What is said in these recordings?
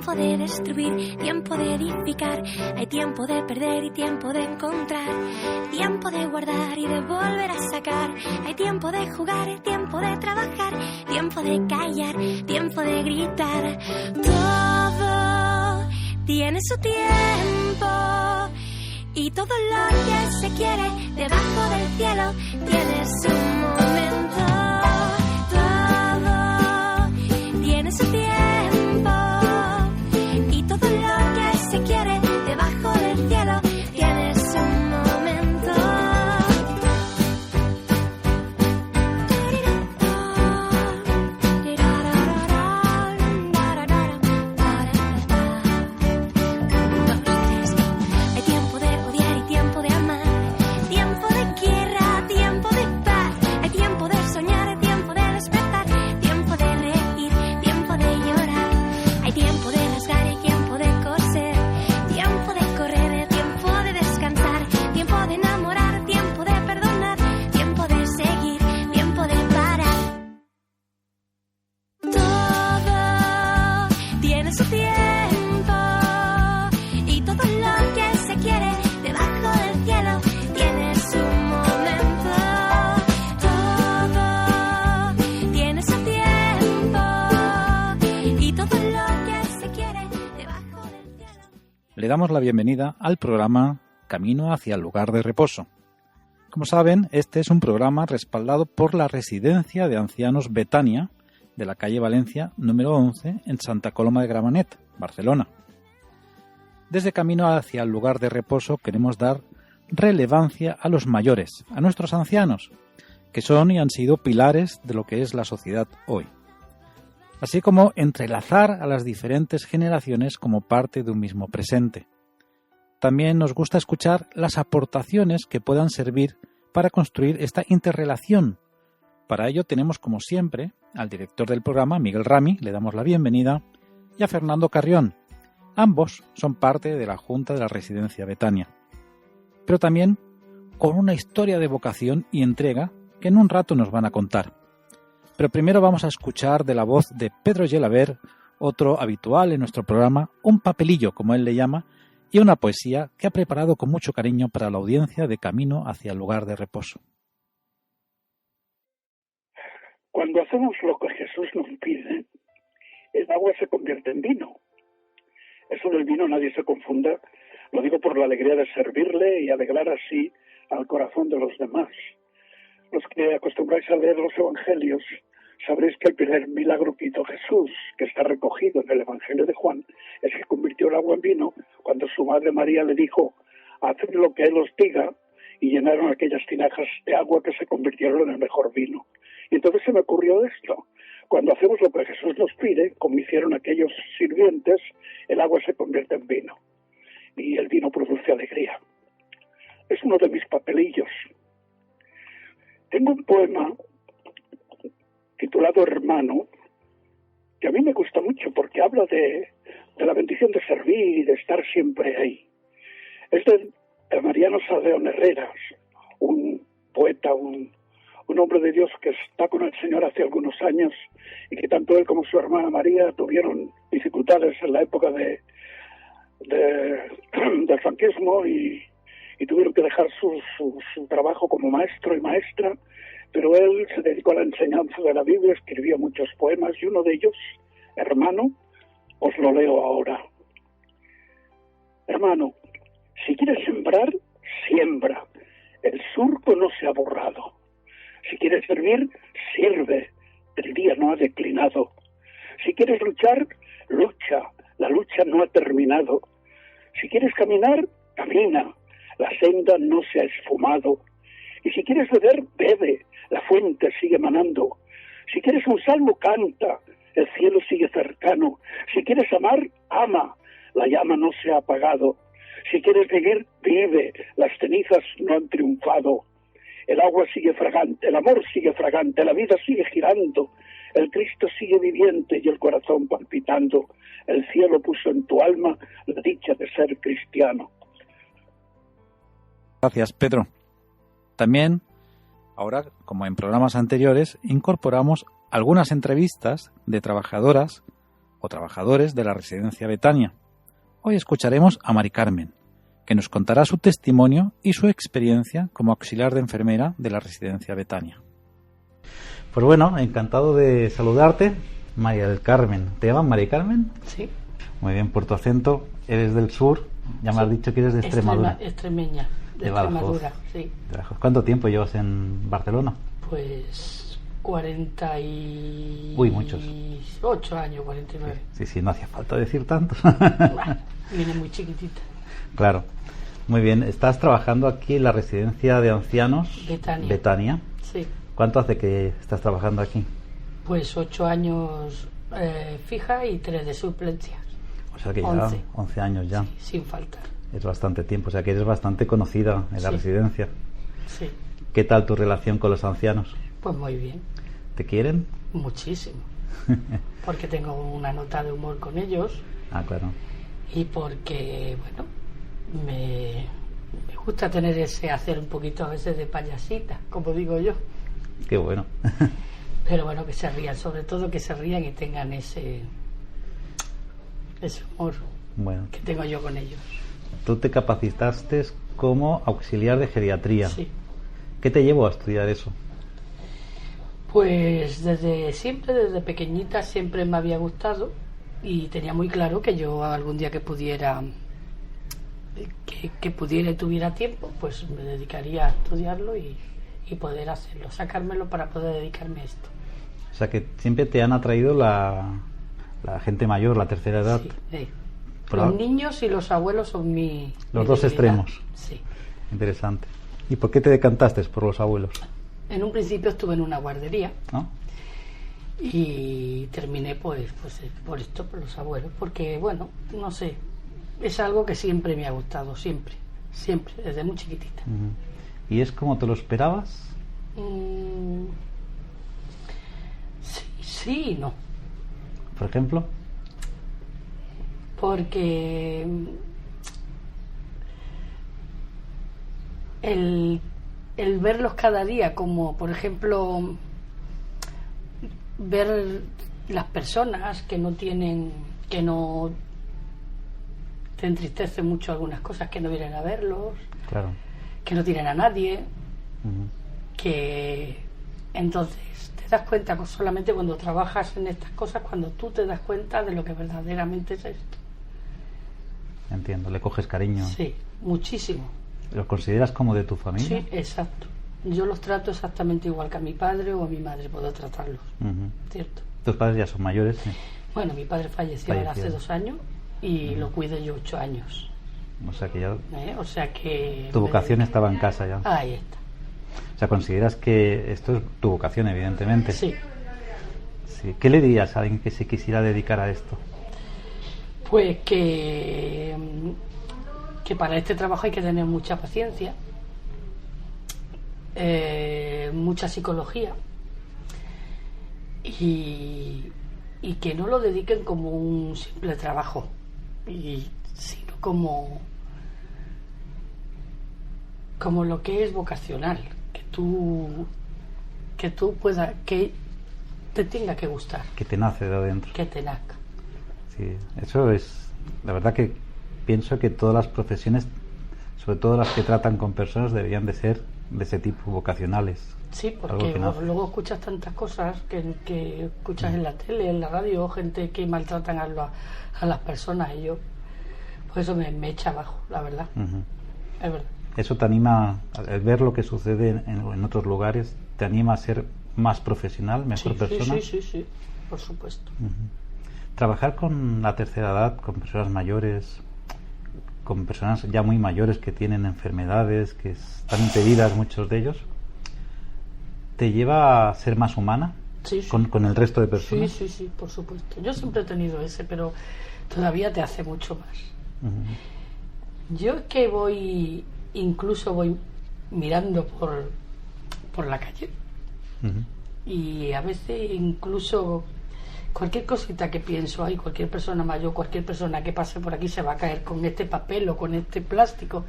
tiempo de destruir, tiempo de edificar. Hay tiempo de perder y tiempo de encontrar. Tiempo de guardar y de volver a sacar. Hay tiempo de jugar, tiempo de trabajar. Tiempo de callar, tiempo de gritar. Todo tiene su tiempo. Y todo lo que se quiere debajo del cielo tiene su momento. Todo tiene su tiempo. Y todo lo que se quiere debajo del cielo tiene su momento. Hay tiempo de odiar y tiempo de amar. Tiempo de guerra, tiempo de paz. Hay tiempo de soñar, tiempo de despertar. Tiempo de reír, tiempo de llorar. Hay tiempo de rasgar y tiempo de coser. Tiempo de correr, tiempo de descansar. Tiempo de enamorar, tiempo de perdonar. Tiempo de seguir, tiempo de parar. Todo tiene su tiempo. Y todo lo que se quiere debajo del cielo tiene su momento. Todo tiene su tiempo. Y todo lo que se quiere debajo del cielo. Le damos la bienvenida al programa Camino hacia el lugar de reposo. Como saben, este es un programa respaldado por la Residencia de Ancianos Betania de la calle Valencia número 11 en Santa Coloma de Gramenet, Barcelona. Desde Camino hacia el lugar de reposo queremos dar relevancia a los mayores, a nuestros ancianos, que son y han sido pilares de lo que es la sociedad hoy, así como entrelazar a las diferentes generaciones como parte de un mismo presente. También nos gusta escuchar las aportaciones que puedan servir para construir esta interrelación. Para ello tenemos, como siempre, al director del programa, Miguel Rami, le damos la bienvenida, y a Fernando Carrión. Ambos son parte de la Junta de la Residencia Betania, pero también con una historia de vocación y entrega que en un rato nos van a contar. Pero primero vamos a escuchar de la voz de Pedro Gelabert, otro habitual en nuestro programa, un papelillo, como él le llama, y una poesía que ha preparado con mucho cariño para la audiencia de Camino hacia el lugar de reposo. Cuando hacemos lo que Jesús nos pide, el agua se convierte en vino. Eso del vino nadie se confunda, lo digo por la alegría de servirle y alegrar así al corazón de los demás. Los que acostumbráis a leer los evangelios, sabréis que el primer milagro que hizo Jesús, que está recogido en el Evangelio de Juan, es que convirtió el agua en vino cuando su madre María le dijo, haced lo que Él os diga, y llenaron aquellas tinajas de agua que se convirtieron en el mejor vino. Y entonces se me ocurrió esto. Cuando hacemos lo que Jesús nos pide, como hicieron aquellos sirvientes, el agua se convierte en vino. Y el vino produce alegría. Es uno de mis papelillos. Tengo un poema titulado Hermano, que a mí me gusta mucho porque habla de la bendición de servir y de estar siempre ahí. Es de Mariano Salleón Herreras, un poeta, un hombre de Dios que está con el Señor hace algunos años y que tanto él como su hermana María tuvieron dificultades en la época del franquismo y tuvieron que dejar su trabajo como maestro y maestra, pero él se dedicó a la enseñanza de la Biblia, escribió muchos poemas y uno de ellos, Hermano, os lo leo ahora. Hermano, si quieres sembrar, siembra. El surco no se ha borrado. Si quieres servir, sirve. El día no ha declinado. Si quieres luchar, lucha. La lucha no ha terminado. Si quieres caminar, camina. La senda no se ha esfumado. Y si quieres beber, bebe. La fuente sigue manando. Si quieres un salmo, canta. El cielo sigue cercano. Si quieres amar, ama. La llama no se ha apagado. Si quieres vivir, vive. Las cenizas no han triunfado. El agua sigue fragante, el amor sigue fragante, la vida sigue girando. El Cristo sigue viviente y el corazón palpitando. El cielo puso en tu alma la dicha de ser cristiano. Gracias, Pedro. También, ahora, como en programas anteriores, incorporamos algunas entrevistas de trabajadoras o trabajadores de la residencia Betania. Hoy escucharemos a Mari Carmen, que nos contará su testimonio y su experiencia como auxiliar de enfermera de la residencia Betania. Pues bueno, encantado de saludarte, María del Carmen. ¿Te llaman Mari Carmen? Sí. Muy bien, por tu acento, eres del sur, ya me has dicho que eres de Extremadura. Extremeña, de Badajoz. Extremadura, sí. ¿Cuánto tiempo llevas en Barcelona? Pues 48 muchos. años, 49. Sí, no hacía falta decir tanto. Bueno, viene muy chiquitita. Claro. Muy bien, estás trabajando aquí en la residencia de ancianos Betania. Sí. ¿Cuánto hace que estás trabajando aquí? Pues 8 años fija y 3 de suplencias. O sea que ya 11 años ya. Sí, sin faltar. Es bastante tiempo, o sea que eres bastante conocida en la residencia. Sí. ¿Qué tal tu relación con los ancianos? Pues muy bien. ¿Te quieren? Muchísimo. Porque tengo una nota de humor con ellos. Ah, claro. Y porque, bueno, me gusta tener hacer un poquito a veces de payasita, como digo yo. Qué bueno. Pero bueno, que se rían, sobre todo que se rían y tengan ese humor que tengo yo con ellos. Tú te capacitaste como auxiliar de geriatría. Sí. ¿Qué te llevó a estudiar eso? Pues desde pequeñita siempre me había gustado y tenía muy claro que yo algún día que pudiera y tuviera tiempo, pues me dedicaría a estudiarlo y poder hacerlo, sacármelo para poder dedicarme a esto. O sea que siempre te han atraído la gente mayor, la tercera edad. Sí. Los niños y los abuelos son los dos extremos. Sí. Interesante. ¿Y por qué te decantaste por los abuelos? En un principio estuve en una guardería. ¿No? Y terminé pues por esto, por los abuelos, porque bueno, no sé, es algo que siempre me ha gustado, siempre, desde muy chiquitita. ¿Y es como te lo esperabas? Sí y no. ¿Por ejemplo? Porque el verlos cada día, como por ejemplo ver las personas que no te entristece mucho algunas cosas, que no vienen a verlos, claro, que no tienen a nadie, que entonces te das cuenta solamente cuando trabajas en estas cosas, cuando tú te das cuenta de lo que verdaderamente es esto. Entiendo, le coges cariño. Sí, muchísimo. ¿Los consideras como de tu familia? Sí, exacto. Yo los trato exactamente igual que a mi padre o a mi madre puedo tratarlos. ¿Cierto? ¿Tus padres ya son mayores? Sí. Bueno, mi padre falleció ahora hace 2 años y lo cuidé yo 8 años. O sea que ya... O sea que... Tu vocación estaba en casa ya. Ahí está. O sea, ¿consideras que esto es tu vocación, evidentemente? Sí. ¿Qué le dirías a alguien que se quisiera dedicar a esto? Pues que para este trabajo hay que tener mucha paciencia, mucha psicología y que no lo dediquen como un simple trabajo, sino como lo que es vocacional, que tú puedas, que te tenga que gustar, que te nace de adentro, que te nazca. Sí, eso es, la verdad que pienso que todas las profesiones, sobre todo las que tratan con personas, deberían de ser de ese tipo, vocacionales. Sí, porque luego escuchas tantas cosas que escuchas en la tele, en la radio, gente que maltratan a las personas, y yo, pues eso me echa abajo, la verdad. Es verdad. Eso te anima, al ver lo que sucede en otros lugares, te anima a ser más profesional, mejor persona. Sí, por supuesto. Trabajar con la tercera edad, con personas mayores, con personas ya muy mayores que tienen enfermedades, que están impedidas, muchos de ellos, ¿te lleva a ser más humana? Sí. Con el resto de personas. Sí, por supuesto. Yo siempre he tenido ese, pero todavía te hace mucho más. Yo es que voy mirando por la calle y a veces incluso cualquier cosita que pienso, hay cualquier persona mayor, cualquier persona que pase por aquí se va a caer con este papel o con este plástico,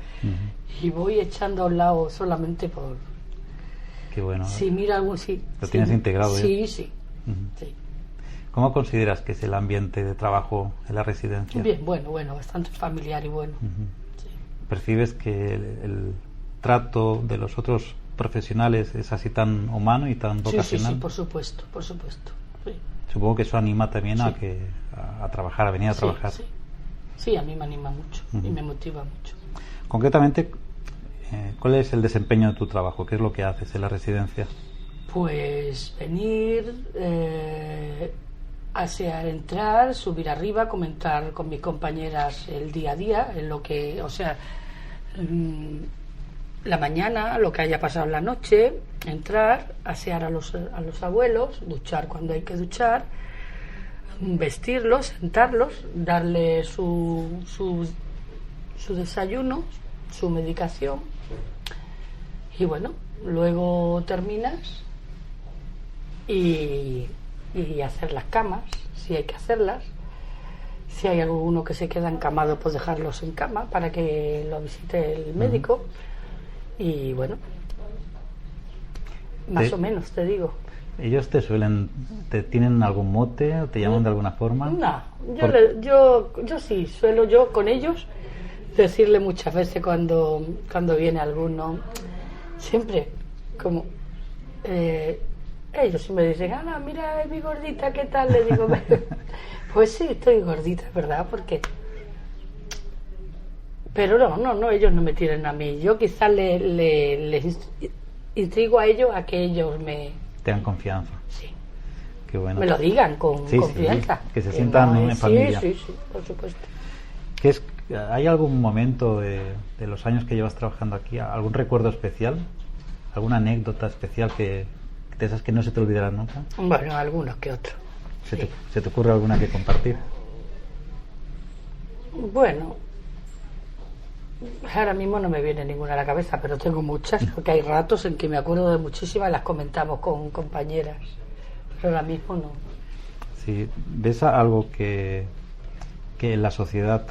y voy echando a un lado solamente por... Qué bueno. Si mira algún... Lo tienes integrado. Sí. ¿Cómo consideras que es el ambiente de trabajo en la residencia? Bien, bueno, bastante familiar y bueno. Sí. ¿Percibes que el trato de los otros profesionales es así tan humano y tan vocacional? Sí, por supuesto. Sí. Supongo que eso anima también a trabajar, a venir a trabajar. Sí, a mí me anima mucho y me motiva mucho. Concretamente, ¿cuál es el desempeño de tu trabajo? ¿Qué es lo que haces en la residencia? Pues venir, entrar, subir arriba, comentar con mis compañeras el día a día, en lo que, la mañana, lo que haya pasado en la noche, entrar, asear a los abuelos, duchar cuando hay que duchar, vestirlos, sentarlos, darle su desayuno, su medicación y bueno, luego terminas y hacer las camas, si hay que hacerlas. Si hay alguno que se queda encamado, pues dejarlos en cama para que lo visite el médico. Y bueno, más o menos te digo. ¿Ellos te tienen algún mote o te llaman de alguna forma? No, yo sí, suelo yo con ellos decirle muchas veces cuando viene alguno, siempre como ellos si me dicen, Ana, mira mi gordita, ¿qué tal? Le digo, pues sí, estoy gordita, ¿verdad? Pero no, ellos no me tiran a mí. Yo quizás les intrigo a ellos a que ellos me... Te dan confianza. Sí. Qué bueno. Me lo digan con confianza. Sí, que se sientan en familia. Sí, por supuesto. ¿Hay algún momento de los años que llevas trabajando aquí, algún recuerdo especial? ¿Alguna anécdota especial de esas que no se te olvidarán nunca? Bueno, algunos que otros. ¿Se te ocurre alguna que compartir? Bueno, ahora mismo no me viene ninguna a la cabeza, pero tengo muchas, porque hay ratos en que me acuerdo de muchísimas y las comentamos con compañeras, pero ahora mismo no. Sí, ¿ves algo que en la sociedad,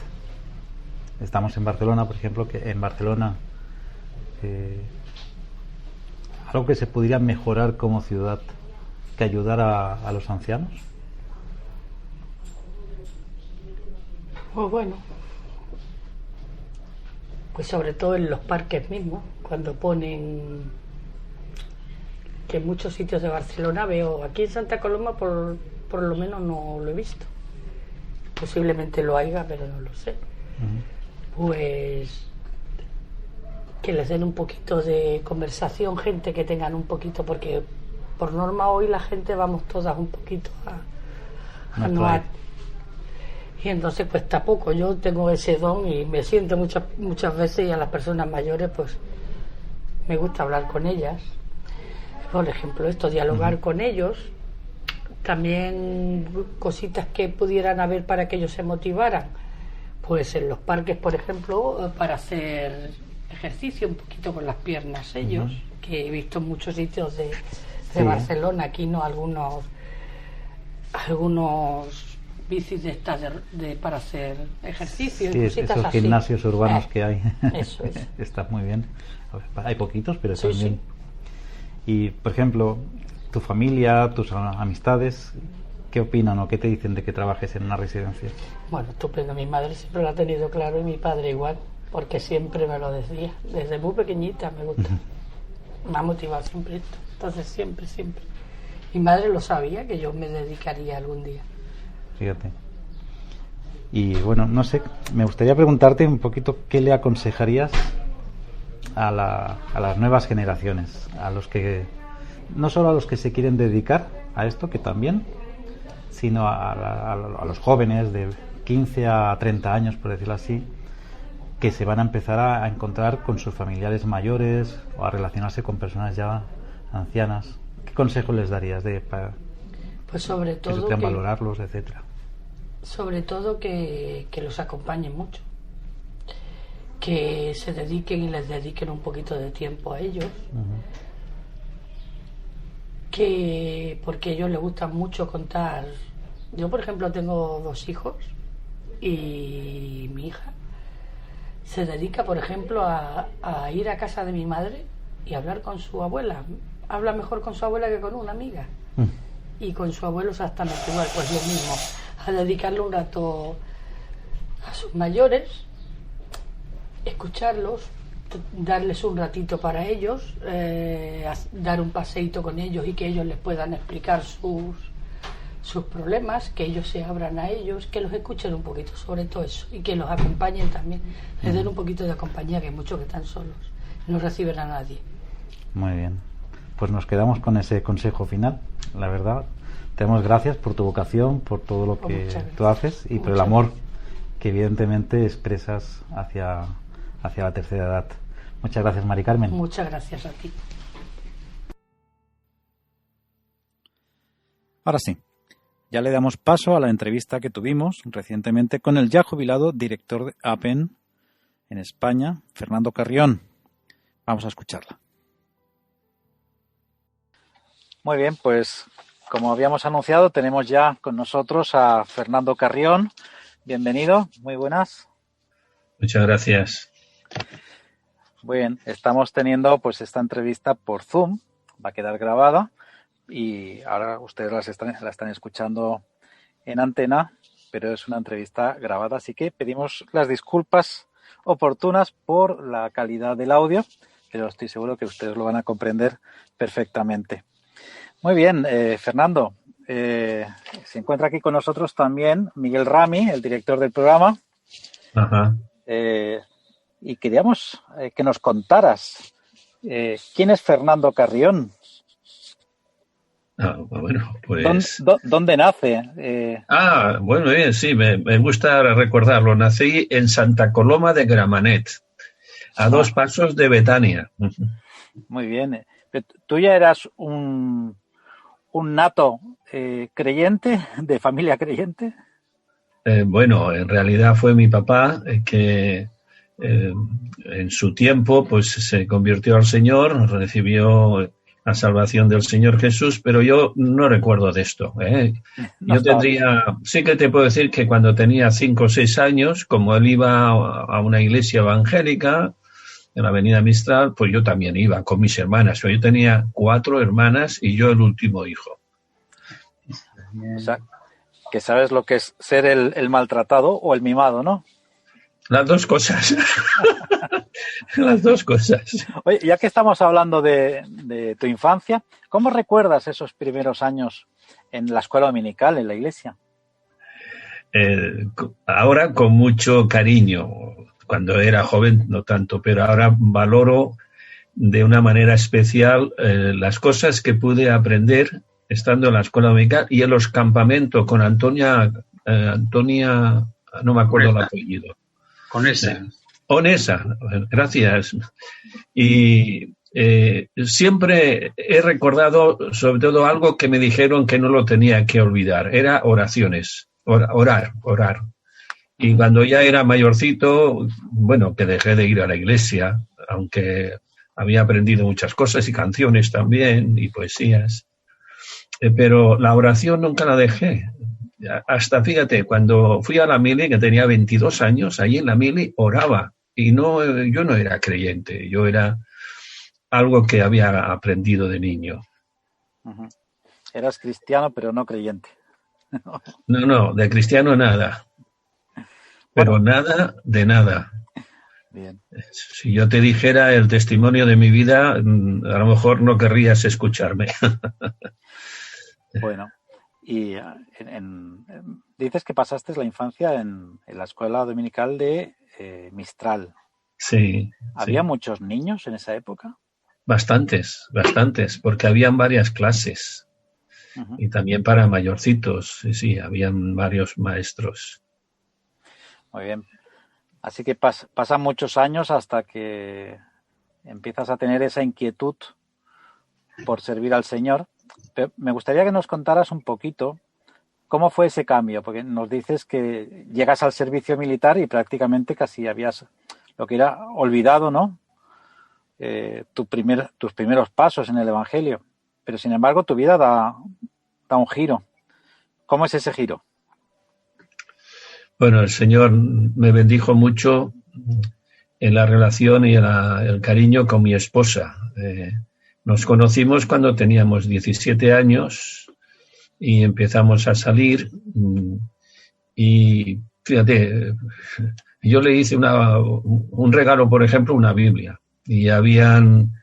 estamos en Barcelona, por ejemplo, que en Barcelona algo que se pudiera mejorar como ciudad, que ayudara a los ancianos? Pues bueno, pues sobre todo en los parques mismos, cuando ponen, que en muchos sitios de Barcelona veo, aquí en Santa Coloma por lo menos no lo he visto, posiblemente lo haya, pero no lo sé. Pues que les den un poquito de conversación, gente que tengan un poquito, porque por norma hoy la gente vamos todas un poquito a no hay. Y entonces pues tampoco yo tengo ese don y me siento muchas veces, y a las personas mayores pues me gusta hablar con ellas, por ejemplo dialogar con ellos, también cositas que pudieran haber para que ellos se motivaran, pues en los parques por ejemplo para hacer ejercicio un poquito con las piernas ellos, que he visto en muchos sitios de Barcelona, aquí no, algunos bicis de estas para hacer ejercicio, y cositas esos así. Gimnasios urbanos que hay. Eso es. Está muy bien. Hay poquitos, pero están bien. Y por ejemplo, tu familia, tus amistades, ¿qué opinan o qué te dicen de que trabajes en una residencia? Bueno, estupendo. Mi madre siempre lo ha tenido claro y mi padre igual, porque siempre me lo decía. Desde muy pequeñita me gusta. Me ha motivado siempre esto. Entonces siempre. Mi madre lo sabía, que yo me dedicaría algún día. Fíjate. Y bueno, no sé, me gustaría preguntarte un poquito qué le aconsejarías a las nuevas generaciones, a los que, no solo a los que se quieren dedicar a esto, que también, sino a los jóvenes de 15 a 30 años, por decirlo así, que se van a empezar a encontrar con sus familiares mayores o a relacionarse con personas ya ancianas. ¿Qué consejo les darías pues sobre todo que se puedan valorarlos, etcétera? Sobre todo que los acompañen mucho, que se dediquen y les dediquen un poquito de tiempo a ellos, que porque a ellos les gusta mucho contar. Yo por ejemplo tengo 2 hijos y mi hija se dedica por ejemplo a ir a casa de mi madre y hablar con su abuela. Habla mejor con su abuela que con una amiga. y con su abuelo exactamente igual, pues lo mismo, a dedicarle un rato a sus mayores, escucharlos, darles un ratito para ellos, dar un paseíto con ellos y que ellos les puedan explicar sus problemas, que ellos se abran a ellos, que los escuchen un poquito, sobre todo eso, y que los acompañen también, les den un poquito de compañía, que hay muchos que están solos, no reciben a nadie. Muy bien, pues nos quedamos con ese consejo final. La verdad, te damos gracias por tu vocación, por todo lo que tú haces y por el amor que evidentemente expresas hacia la tercera edad. Muchas gracias, Mari Carmen. Muchas gracias a ti. Ahora sí, ya le damos paso a la entrevista que tuvimos recientemente con el ya jubilado director de APEN en España, Fernando Carrión. Vamos a escucharla. Muy bien, pues como habíamos anunciado, tenemos ya con nosotros a Fernando Carrión. Bienvenido, muy buenas. Muchas gracias. Muy bien, estamos teniendo pues esta entrevista por Zoom, va a quedar grabada y ahora ustedes la están escuchando en antena, pero es una entrevista grabada, así que pedimos las disculpas oportunas por la calidad del audio, pero estoy seguro que ustedes lo van a comprender perfectamente. Muy bien, Fernando, se encuentra aquí con nosotros también Miguel Rami, el director del programa. Ajá. Y queríamos que nos contaras quién es Fernando Carrión. Bueno, pues... ¿Dónde nace? Bueno, bien, sí, me gusta recordarlo. Nací en Santa Coloma de Gramenet, a 2 pasos de Betania. Muy bien. ¿Tú ya eras un nato creyente, de familia creyente? Bueno, en realidad fue mi papá que en su tiempo pues se convirtió al Señor, recibió la salvación del Señor Jesús, pero yo no recuerdo de esto. Yo sí que te puedo decir que cuando tenía 5 o 6 años, como él iba a una iglesia evangélica en la Avenida Mistral, pues yo también iba con mis hermanas. Yo tenía 4 hermanas y yo el último hijo. O sea, que sabes lo que es ser el maltratado o el mimado, ¿no? Las 2 cosas. Las 2 cosas. Oye, ya que estamos hablando de tu infancia, ¿cómo recuerdas esos primeros años en la escuela dominical, en la iglesia? Ahora con mucho cariño. Cuando era joven no tanto, pero ahora valoro de una manera especial las cosas que pude aprender estando en la escuela dominical y en los campamentos con Antonia, no me acuerdo el apellido. Onesa, gracias. Y siempre he recordado sobre todo algo que me dijeron que no lo tenía que olvidar, era oraciones, orar. Y cuando ya era mayorcito, bueno, que dejé de ir a la iglesia, aunque había aprendido muchas cosas y canciones también y poesías, pero la oración nunca la dejé. Hasta, fíjate, cuando fui a la mili, que tenía 22 años, ahí en la mili oraba. Y yo no era creyente, yo era algo que había aprendido de niño. Uh-huh. Eras cristiano, pero no creyente. No, de cristiano nada. Pero bueno, nada de nada. Bien. Si yo te dijera el testimonio de mi vida, a lo mejor no querrías escucharme. Bueno. Y dices que pasaste la infancia en la escuela dominical de Mistral. Sí. ¿Había muchos niños en esa época? Bastantes, porque habían varias clases. Uh-huh. Y también para mayorcitos, sí, habían varios maestros. Muy bien. Así que pasan muchos años hasta que empiezas a tener esa inquietud por servir al Señor. Pero me gustaría que nos contaras un poquito cómo fue ese cambio, porque nos dices que llegas al servicio militar y prácticamente casi habías lo que era olvidado, ¿no? Tus primeros pasos en el Evangelio. Pero sin embargo tu vida da un giro. ¿Cómo es ese giro? Bueno, el Señor me bendijo mucho en la relación y el cariño con mi esposa. Nos conocimos cuando teníamos 17 años y empezamos a salir. Y fíjate, yo le hice un regalo, por ejemplo, una Biblia. Y habían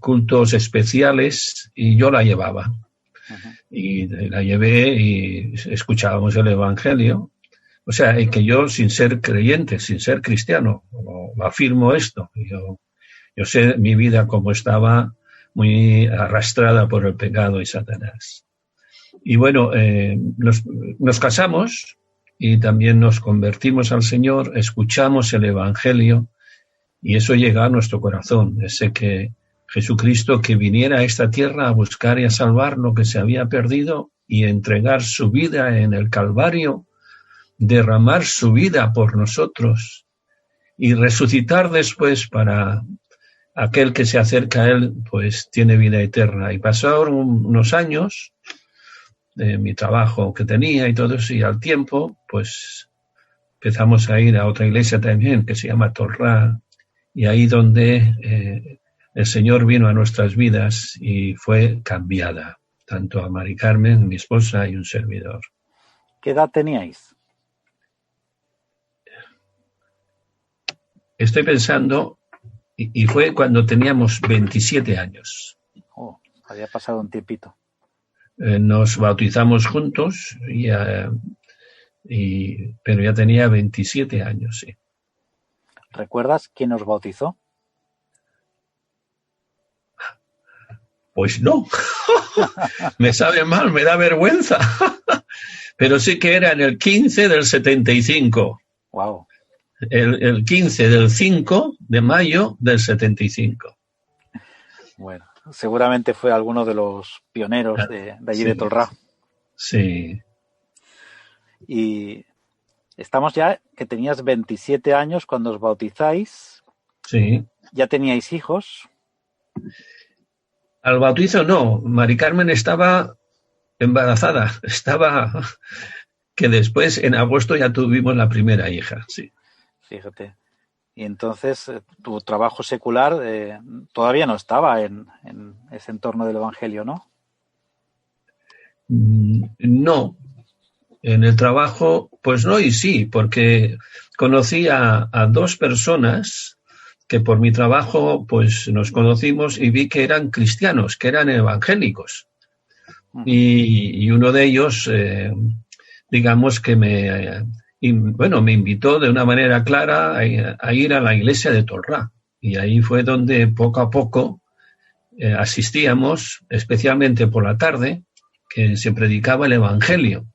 cultos especiales y yo la llevaba. Y la llevé y escuchábamos el Evangelio. O sea, que yo, sin ser creyente, sin ser cristiano, lo afirmo esto. Yo sé mi vida cómo estaba, muy arrastrada por el pecado y Satanás. Y bueno, nos casamos y también nos convertimos al Señor, escuchamos el Evangelio y eso llega a nuestro corazón. Ese que Jesucristo, que viniera a esta tierra a buscar y a salvar lo que se había perdido y entregar su vida en el Calvario, derramar su vida por nosotros y resucitar después para aquel que se acerca a él, pues tiene vida eterna. Y pasaron unos años de mi trabajo que tenía y todo eso, y al tiempo, pues empezamos a ir a otra iglesia también que se llama Torrá, y ahí donde el Señor vino a nuestras vidas y fue cambiada, tanto a Mari Carmen, mi esposa, y un servidor. ¿Qué edad teníais? Estoy pensando, y fue cuando teníamos 27 años. Oh, había pasado un tiempito. Nos bautizamos juntos, pero ya tenía 27 años, sí. ¿Recuerdas quién os bautizó? Pues no. Me sabe mal, me da vergüenza. Pero sí que era en el 15 del 75. Wow. El 15 del 5 de mayo del 75. Bueno, seguramente fue alguno de los pioneros de allí, sí, de Tolrá. Sí. Y estamos ya, que tenías 27 años cuando os bautizáis. Sí. ¿Ya teníais hijos? Al bautizo no. Mari Carmen estaba embarazada. Que después, en agosto, ya tuvimos la primera hija, sí. Fíjate. Y entonces tu trabajo secular todavía no estaba en ese entorno del Evangelio, ¿no? No. En el trabajo, pues no y sí, porque conocí a dos personas que por mi trabajo pues nos conocimos y vi que eran cristianos, que eran evangélicos. Uh-huh. Y uno de ellos, digamos que me invitó de una manera clara a ir a la iglesia de Tolrá. Y ahí fue donde poco a poco asistíamos, especialmente por la tarde, que se predicaba el Evangelio.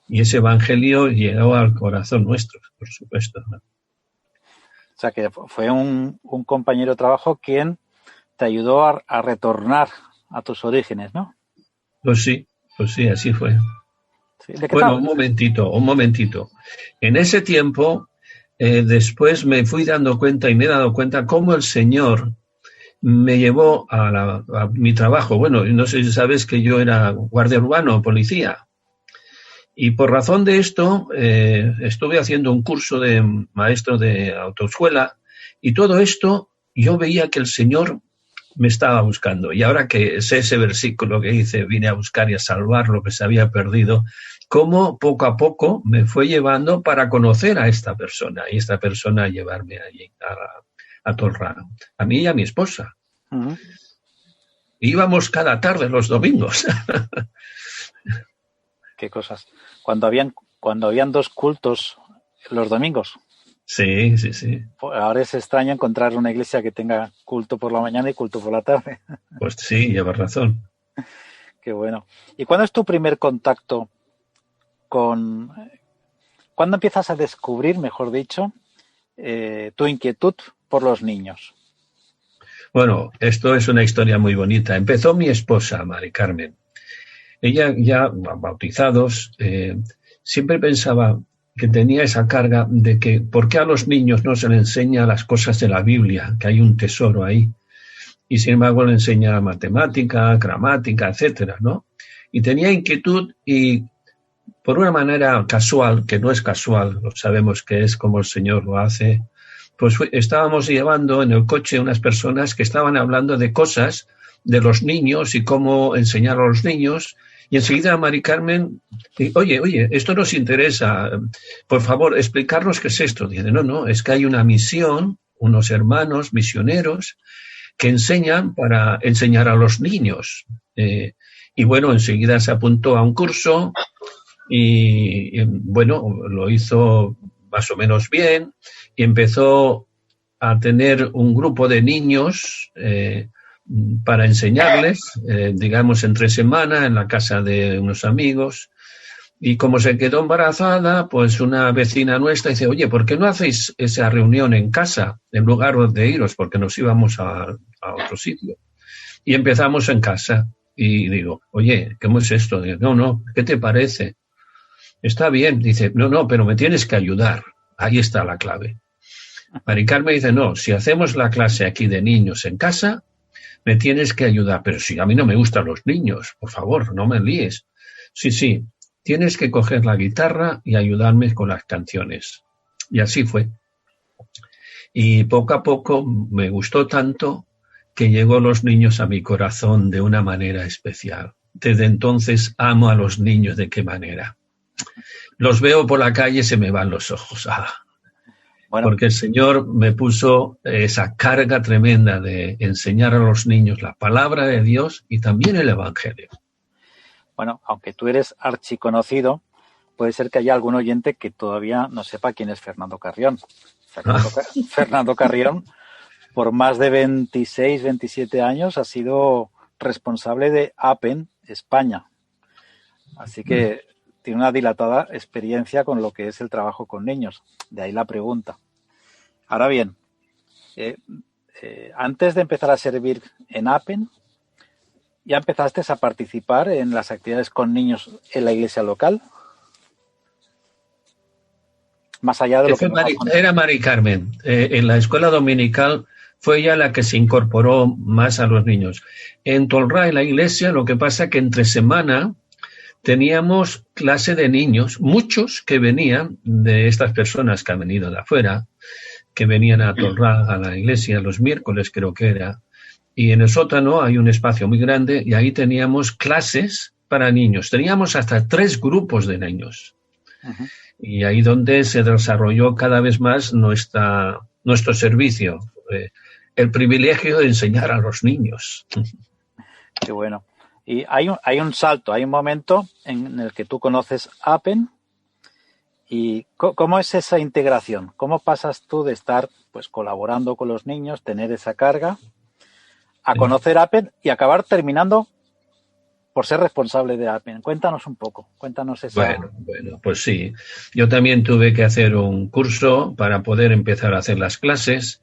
Y ese Evangelio llegó al corazón nuestro, por supuesto, ¿no? O sea, que fue un compañero de trabajo quien te ayudó a retornar a tus orígenes, ¿no? Pues sí, así fue. Sí, ¿de qué bueno, tal? un momentito. En ese tiempo, después me fui dando cuenta y me he dado cuenta cómo el Señor me llevó a mi trabajo. Bueno, no sé si sabes que yo era guardia urbano, policía. Y por razón de esto, estuve haciendo un curso de maestro de autoescuela y todo esto yo veía que el Señor me estaba buscando. Y ahora que sé ese versículo que dice, vine a buscar y a salvar lo que se había perdido, cómo poco a poco me fue llevando para conocer a esta persona y esta persona a llevarme allí, a Tolrá, a mí y a mi esposa. Uh-huh. Íbamos cada tarde los domingos. Qué cosas. Cuando habían dos cultos los domingos. Sí. Ahora es extraño encontrar una iglesia que tenga culto por la mañana y culto por la tarde. Pues sí, llevas razón. Qué bueno. ¿Y cuándo es tu primer contacto ¿cuándo empiezas a descubrir, mejor dicho, tu inquietud por los niños? Bueno, esto es una historia muy bonita. Empezó mi esposa, Mari Carmen. Ella ya bautizados, siempre pensaba que tenía esa carga de que ¿por qué a los niños no se les enseña las cosas de la Biblia? Que hay un tesoro ahí. Y sin embargo le enseña matemática, gramática, etcétera, ¿no? Y tenía inquietud y por una manera casual, que no es casual, lo sabemos que es como el Señor lo hace, pues estábamos llevando en el coche unas personas que estaban hablando de cosas de los niños y cómo enseñar a los niños Y enseguida Mari Carmen, oye, esto nos interesa, por favor, explicarnos qué es esto. Dice, no, es que hay una misión, unos hermanos misioneros que enseñan para enseñar a los niños. Y bueno, enseguida se apuntó a un curso y bueno, lo hizo más o menos bien y empezó a tener un grupo de niños para enseñarles, digamos, entre semana en la casa de unos amigos. Y como se quedó embarazada, pues una vecina nuestra dice, oye, ¿por qué no hacéis esa reunión en casa en lugar de iros? Porque nos íbamos a otro sitio. Y empezamos en casa. Y digo, oye, ¿cómo es esto? Digo, no, ¿qué te parece? Está bien. Dice, no, pero me tienes que ayudar. Ahí está la clave. Mari Carmen dice, no, si hacemos la clase aquí de niños en casa, me tienes que ayudar. Pero si a mí no me gustan los niños, por favor, no me líes. Sí, tienes que coger la guitarra y ayudarme con las canciones. Y así fue. Y poco a poco me gustó tanto que llegó los niños a mi corazón de una manera especial. Desde entonces amo a los niños. ¿De qué manera? Los veo por la calle y se me van los ojos. Bueno. Porque el Señor me puso esa carga tremenda de enseñar a los niños la palabra de Dios y también el Evangelio. Bueno, aunque tú eres archiconocido, puede ser que haya algún oyente que todavía no sepa quién es Fernando Carrión. Fernando Carrión, por más de 26, 27 años, ha sido responsable de APEN España. Así que tiene una dilatada experiencia con lo que es el trabajo con niños. De ahí la pregunta. Ahora bien, antes de empezar a servir en APEN, ¿ya empezaste a participar en las actividades con niños en la iglesia local? Más allá de lo que... Era Mari Carmen. En la escuela dominical fue ella la que se incorporó más a los niños. En Tolrá, en la iglesia, lo que pasa es que entre semana teníamos clase de niños, muchos que venían de estas personas que han venido de afuera, que venían a Tolrá, a la iglesia, los miércoles creo que era, y en el sótano hay un espacio muy grande y ahí teníamos clases para niños. Teníamos hasta 3 grupos de niños. Uh-huh. Y ahí donde se desarrolló cada vez más nuestro servicio, el privilegio de enseñar a los niños. Qué bueno. Y hay un salto, hay un momento en el que tú conoces APEN. ¿Y cómo es esa integración? ¿Cómo pasas tú de estar pues colaborando con los niños, tener esa carga, a conocer APEN y acabar terminando por ser responsable de APEN? Cuéntanos un poco, cuéntanos esa... Bueno, pues sí. Yo también tuve que hacer un curso para poder empezar a hacer las clases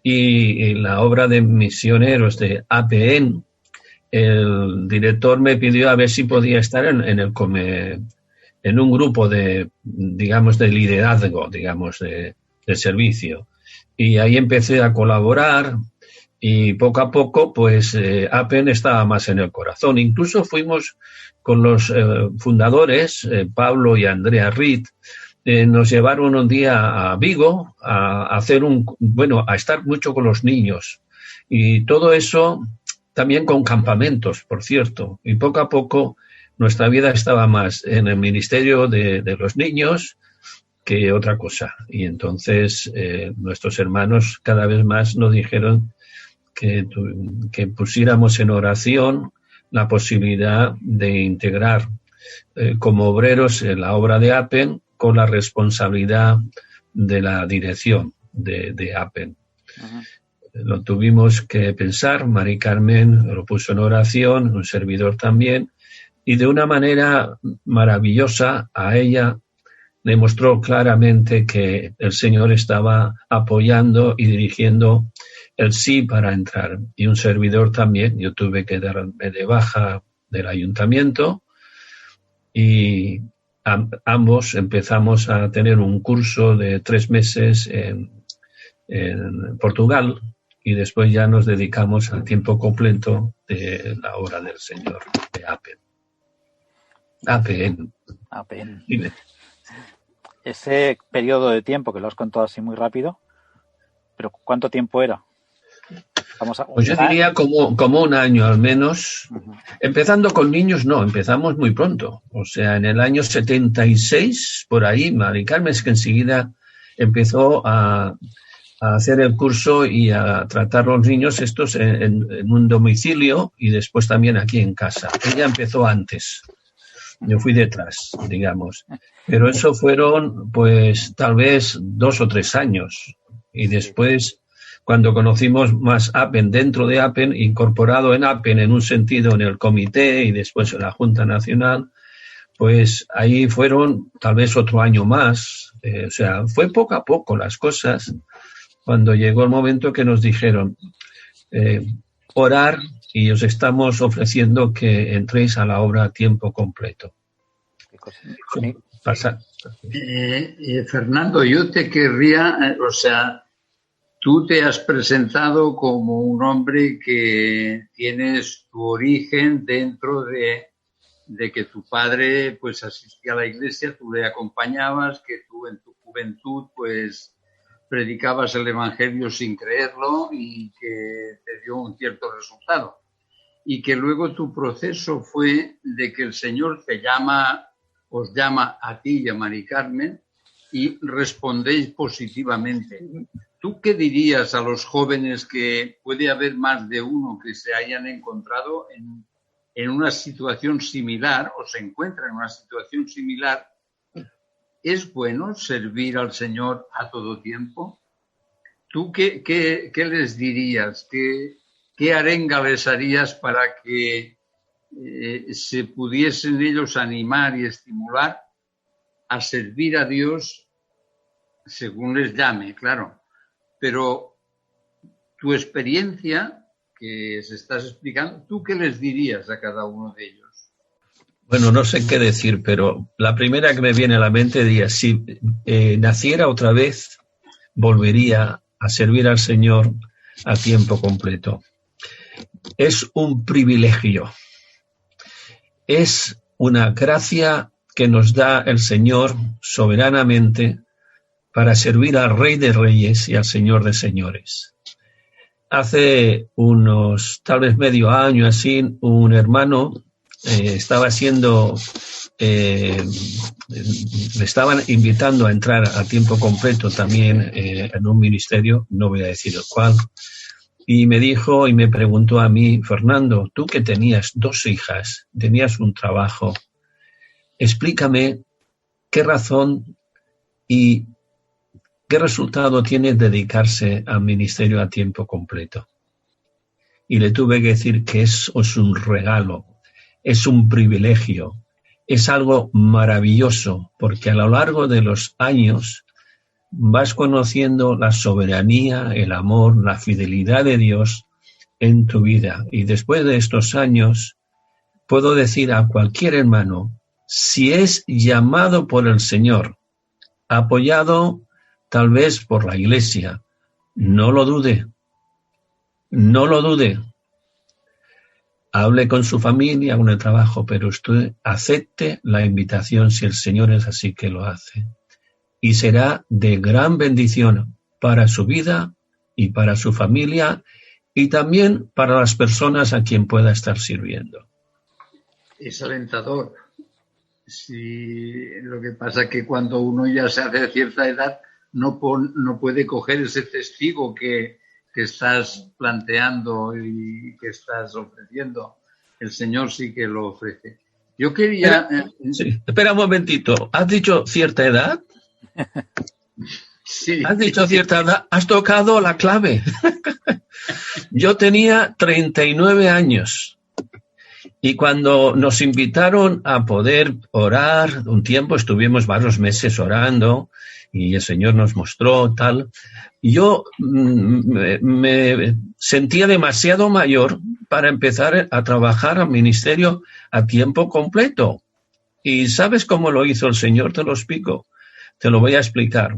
y la obra de misioneros de APN, el director me pidió a ver si podía estar en un grupo de, digamos, de liderazgo, digamos, de servicio. Y ahí empecé a colaborar y poco a poco, pues, APEN estaba más en el corazón. Incluso fuimos con los fundadores, Pablo y Andrea Ritt, nos llevaron un día a Vigo a hacer a estar mucho con los niños. Y todo eso también con campamentos, por cierto. Y poco a poco nuestra vida estaba más en el ministerio de los niños que otra cosa. Y entonces nuestros hermanos cada vez más nos dijeron que pusiéramos en oración la posibilidad de integrar como obreros en la obra de APEN con la responsabilidad de la dirección de APEN. Uh-huh. Lo tuvimos que pensar, Mari Carmen lo puso en oración, un servidor también, y de una manera maravillosa a ella le mostró claramente que el Señor estaba apoyando y dirigiendo el sí para entrar. Y un servidor también, yo tuve que darme de baja del ayuntamiento y ambos empezamos a tener un curso de 3 meses en Portugal. Y después ya nos dedicamos al tiempo completo de la obra del Señor, de APEN. APEN. Ese periodo de tiempo que lo has contado así muy rápido, ¿pero cuánto tiempo era? Pues yo diría como un año al menos. Empezando con niños, no, empezamos muy pronto. O sea, en el año 76, por ahí, Mari Carmen es que enseguida empezó a hacer el curso y a tratar los niños estos en un domicilio y después también aquí en casa. Ella empezó antes. Yo fui detrás, digamos. Pero eso fueron, pues, tal vez 2 o 3 años. Y después, cuando conocimos más APEN dentro de APEN, incorporado en APEN en un sentido en el comité y después en la Junta Nacional, pues ahí fueron tal vez otro año más. O sea, fue poco a poco las cosas. Cuando llegó el momento que nos dijeron orar y os estamos ofreciendo que entréis a la obra a tiempo completo. Fernando, yo te querría, tú te has presentado como un hombre que tienes tu origen dentro de que tu padre pues asistía a la iglesia, tú le acompañabas, que tú en tu juventud pues predicabas el evangelio sin creerlo y que te dio un cierto resultado. Y que luego tu proceso fue de que el Señor os llama a ti y a Mari Carmen y respondéis positivamente. ¿Tú qué dirías a los jóvenes que puede haber más de uno que se hayan encontrado en una situación similar o se encuentran en una situación similar? ¿Es bueno servir al Señor a todo tiempo? ¿Tú qué les dirías? ¿Qué arenga les harías para que se pudiesen ellos animar y estimular a servir a Dios según les llame, claro? Pero tu experiencia que se estás explicando, ¿tú qué les dirías a cada uno de ellos? Bueno, no sé qué decir, pero la primera que me viene a la mente diría, si naciera otra vez, volvería a servir al Señor a tiempo completo. Es un privilegio, es una gracia que nos da el Señor soberanamente para servir al Rey de Reyes y al Señor de Señores. Hace unos, tal vez medio año así, un hermano estaba haciendo, le estaban invitando a entrar a tiempo completo también en un ministerio, no voy a decir el cual, y me dijo y me preguntó a mí, Fernando, tú que tenías 2 hijas, tenías un trabajo, explícame qué razón y qué resultado tiene dedicarse al ministerio a tiempo completo. Y le tuve que decir que eso es un regalo, es un privilegio, es algo maravilloso, porque a lo largo de los años vas conociendo la soberanía, el amor, la fidelidad de Dios en tu vida. Y después de estos años, puedo decir a cualquier hermano, si es llamado por el Señor, apoyado tal vez por la Iglesia, no lo dude, no lo dude. Hable con su familia, haga el trabajo, pero usted acepte la invitación si el Señor es así que lo hace. Y será de gran bendición para su vida y para su familia y también para las personas a quien pueda estar sirviendo. Es alentador. Sí, lo que pasa es que cuando uno ya se hace de cierta edad no puede coger ese testigo que estás planteando y que estás ofreciendo. El Señor sí que lo ofrece. Yo quería... Sí, espera un momentito. ¿Has dicho cierta edad? Sí. Has dicho cierta edad. Has tocado la clave. Yo tenía 39 años. Y cuando nos invitaron a poder orar, un tiempo estuvimos varios meses orando y el Señor nos mostró tal. Yo me sentía demasiado mayor para empezar a trabajar al ministerio a tiempo completo. ¿Y sabes cómo lo hizo el Señor? Te lo explico. Te lo voy a explicar.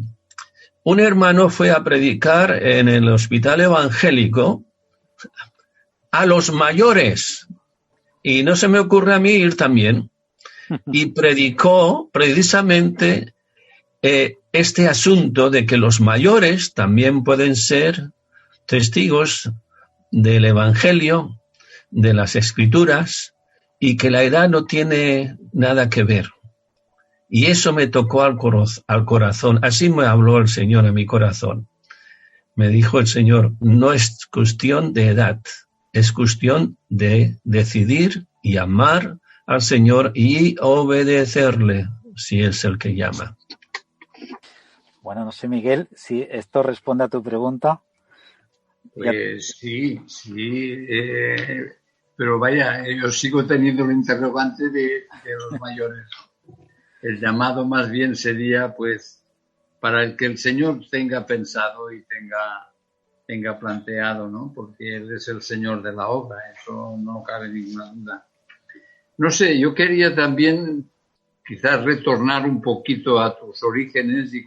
Un hermano fue a predicar en el hospital evangélico a los mayores. Y no se me ocurre a mí ir también. Y predicó precisamente este asunto de que los mayores también pueden ser testigos del Evangelio, de las Escrituras, y que la edad no tiene nada que ver. Y eso me tocó al corazón. Así me habló el Señor a mi corazón. Me dijo el Señor, no es cuestión de edad, es cuestión de decidir y amar al Señor y obedecerle, si es el que llama. Bueno, no sé, Miguel, si esto responde a tu pregunta. Sí, pero vaya, yo sigo teniendo el interrogante de los mayores. El llamado más bien sería, pues, para el que el Señor tenga pensado y tenga planteado, ¿no? Porque Él es el Señor de la obra, eso no cabe ninguna duda. No sé, yo quería también quizás retornar un poquito a tus orígenes y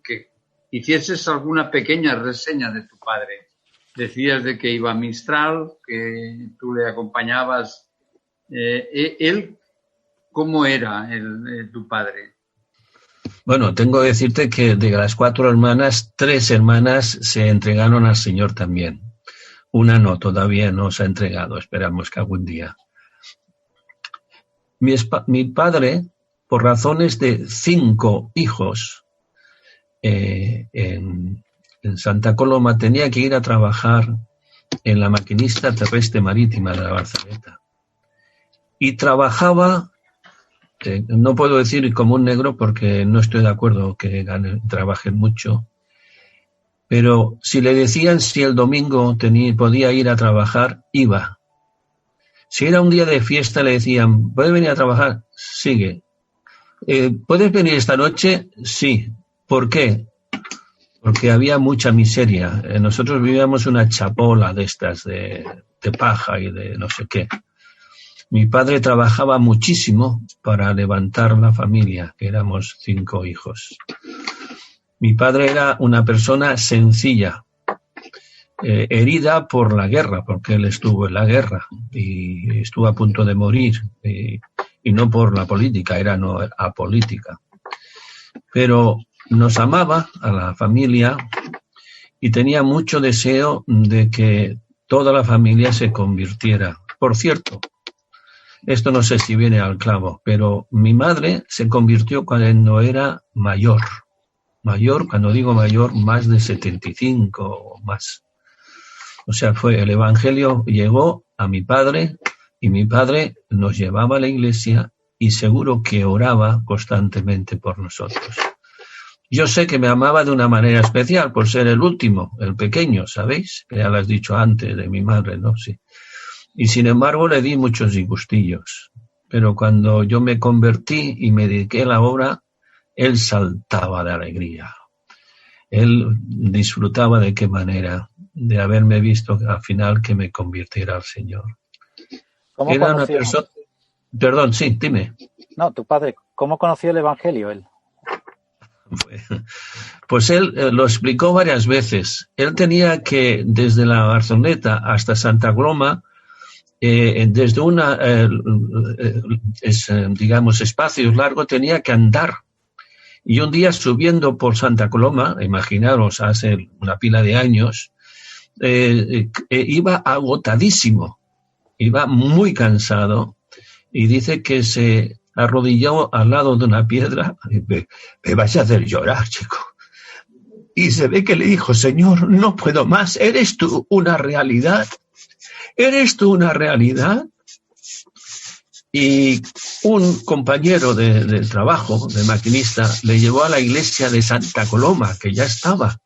que hicieses alguna pequeña reseña de tu padre. Decías de que iba a Mistral, que tú le acompañabas. Él, ¿cómo era tu padre? Bueno, tengo que decirte que de las 4 hermanas, 3 hermanas se entregaron al Señor también. Una no, todavía no se ha entregado, esperamos que algún día. Mi padre, por razones de 5 hijos en Santa Coloma, tenía que ir a trabajar en la maquinista terrestre marítima de la Barceleta. Y trabajaba, no puedo decir como un negro porque no estoy de acuerdo que trabajen mucho, pero si le decían si el domingo podía ir a trabajar, iba. Si era un día de fiesta, le decían, ¿puedes venir a trabajar? Sigue. ¿Puedes venir esta noche? Sí. ¿Por qué? Porque había mucha miseria. Nosotros vivíamos una chapola de estas, de paja y de no sé qué. Mi padre trabajaba muchísimo para levantar la familia, que éramos 5 hijos. Mi padre era una persona sencilla, herida por la guerra, porque él estuvo en la guerra y estuvo a punto de morir, y no por la política, era no apolítica. Pero nos amaba a la familia y tenía mucho deseo de que toda la familia se convirtiera. Por cierto, esto no sé si viene al clavo, pero mi madre se convirtió cuando era mayor. Mayor, cuando digo mayor, más de 75 o más. O sea, el Evangelio llegó a mi padre y mi padre nos llevaba a la iglesia y seguro que oraba constantemente por nosotros. Yo sé que me amaba de una manera especial por ser el último, el pequeño, ¿sabéis? Ya lo has dicho antes de mi madre, ¿no? Sí. Y sin embargo le di muchos disgustillos. Pero cuando yo me convertí y me dediqué a la obra, él saltaba de alegría. Él disfrutaba de qué manera de haberme visto al final que me convirtiera al Señor. ¿Cómo Era conoció? una persona... Perdón, sí, dime. No, tu padre, ¿cómo conoció el Evangelio él? Pues él lo explicó varias veces. Él tenía que, desde la Barceloneta hasta Santa Coloma, desde digamos, espacios largos, tenía que andar. Y un día subiendo por Santa Coloma, imaginaros, hace una pila de años, iba agotadísimo, iba muy cansado, y dice que se arrodilló al lado de una piedra. Me vais a hacer llorar, chico. Y se ve que le dijo, Señor, no puedo más, ¿eres tú una realidad? ¿Eres tú una realidad? Y un compañero de trabajo, de maquinista, le llevó a la iglesia de Santa Coloma, que ya estaba.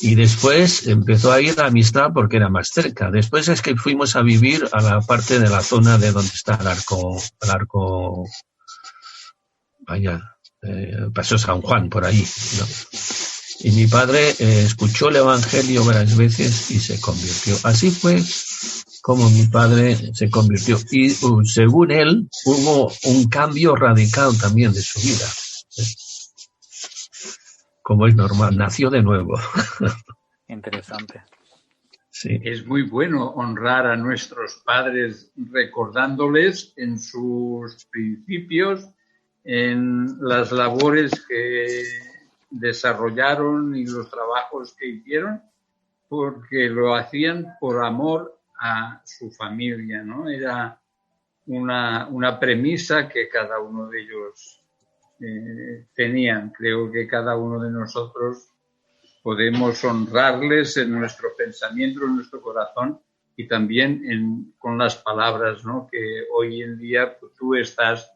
Y después empezó a ir a Mistral porque era más cerca. Después es que fuimos a vivir a la parte de la zona de donde está el arco, Paseo San Juan, por ahí, ¿no? Y mi padre escuchó el Evangelio varias veces y se convirtió. Así fue como mi padre se convirtió. Y según él, hubo un cambio radical también de su vida. Como es normal, nació de nuevo. Interesante. Sí. Es muy bueno honrar a nuestros padres recordándoles en sus principios, en las labores que desarrollaron y los trabajos que hicieron, porque lo hacían por amor a su familia, ¿no? Era una premisa que cada uno de ellos tenían. Creo que cada uno de nosotros podemos honrarles en nuestro pensamiento, en nuestro corazón y también con las palabras, ¿no? Que hoy en día pues, tú estás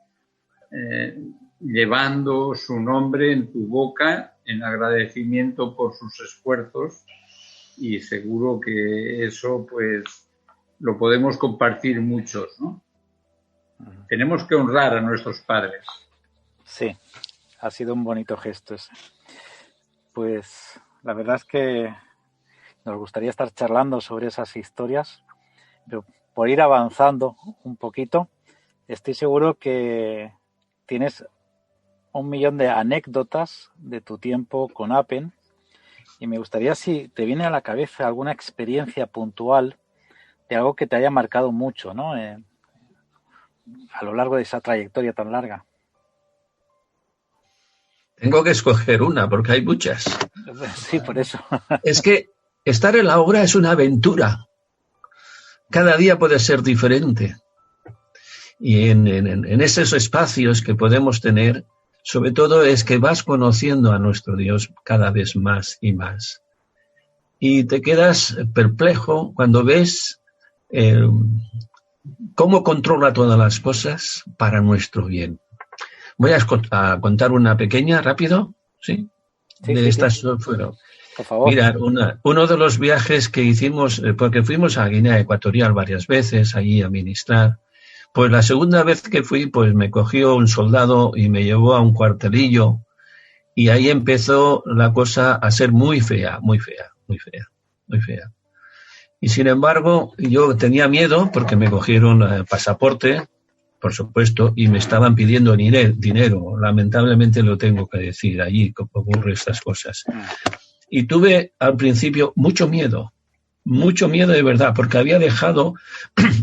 llevando su nombre en tu boca en agradecimiento por sus esfuerzos y seguro que eso pues lo podemos compartir muchos, ¿no? Tenemos que honrar a nuestros padres. Sí, ha sido un bonito gesto ese. Pues la verdad es que nos gustaría estar charlando sobre esas historias, pero por ir avanzando un poquito, estoy seguro que tienes 1.000.000 de anécdotas de tu tiempo con Apen y me gustaría si te viene a la cabeza alguna experiencia puntual de algo que te haya marcado mucho, ¿no? A lo largo de esa trayectoria tan larga. Tengo que escoger una porque hay muchas. Sí, por eso. Es que estar en la obra es una aventura. Cada día puede ser diferente. Y en esos espacios que podemos tener, sobre todo es que vas conociendo a nuestro Dios cada vez más y más. Y te quedas perplejo cuando ves cómo controla todas las cosas para nuestro bien. Voy a contar una pequeña, rápido, ¿sí? Sí, de sí, estas sí. fueron. Por favor. Mira, uno de los viajes que hicimos, porque fuimos a Guinea Ecuatorial varias veces, allí a ministrar, pues la segunda vez que fui, pues me cogió un soldado y me llevó a un cuartelillo y ahí empezó la cosa a ser muy fea, muy fea, muy fea, muy fea. Y sin embargo, yo tenía miedo porque me cogieron pasaporte, por supuesto, y me estaban pidiendo dinero. Lamentablemente lo tengo que decir, allí ocurren estas cosas. Y tuve al principio mucho miedo de verdad, porque había dejado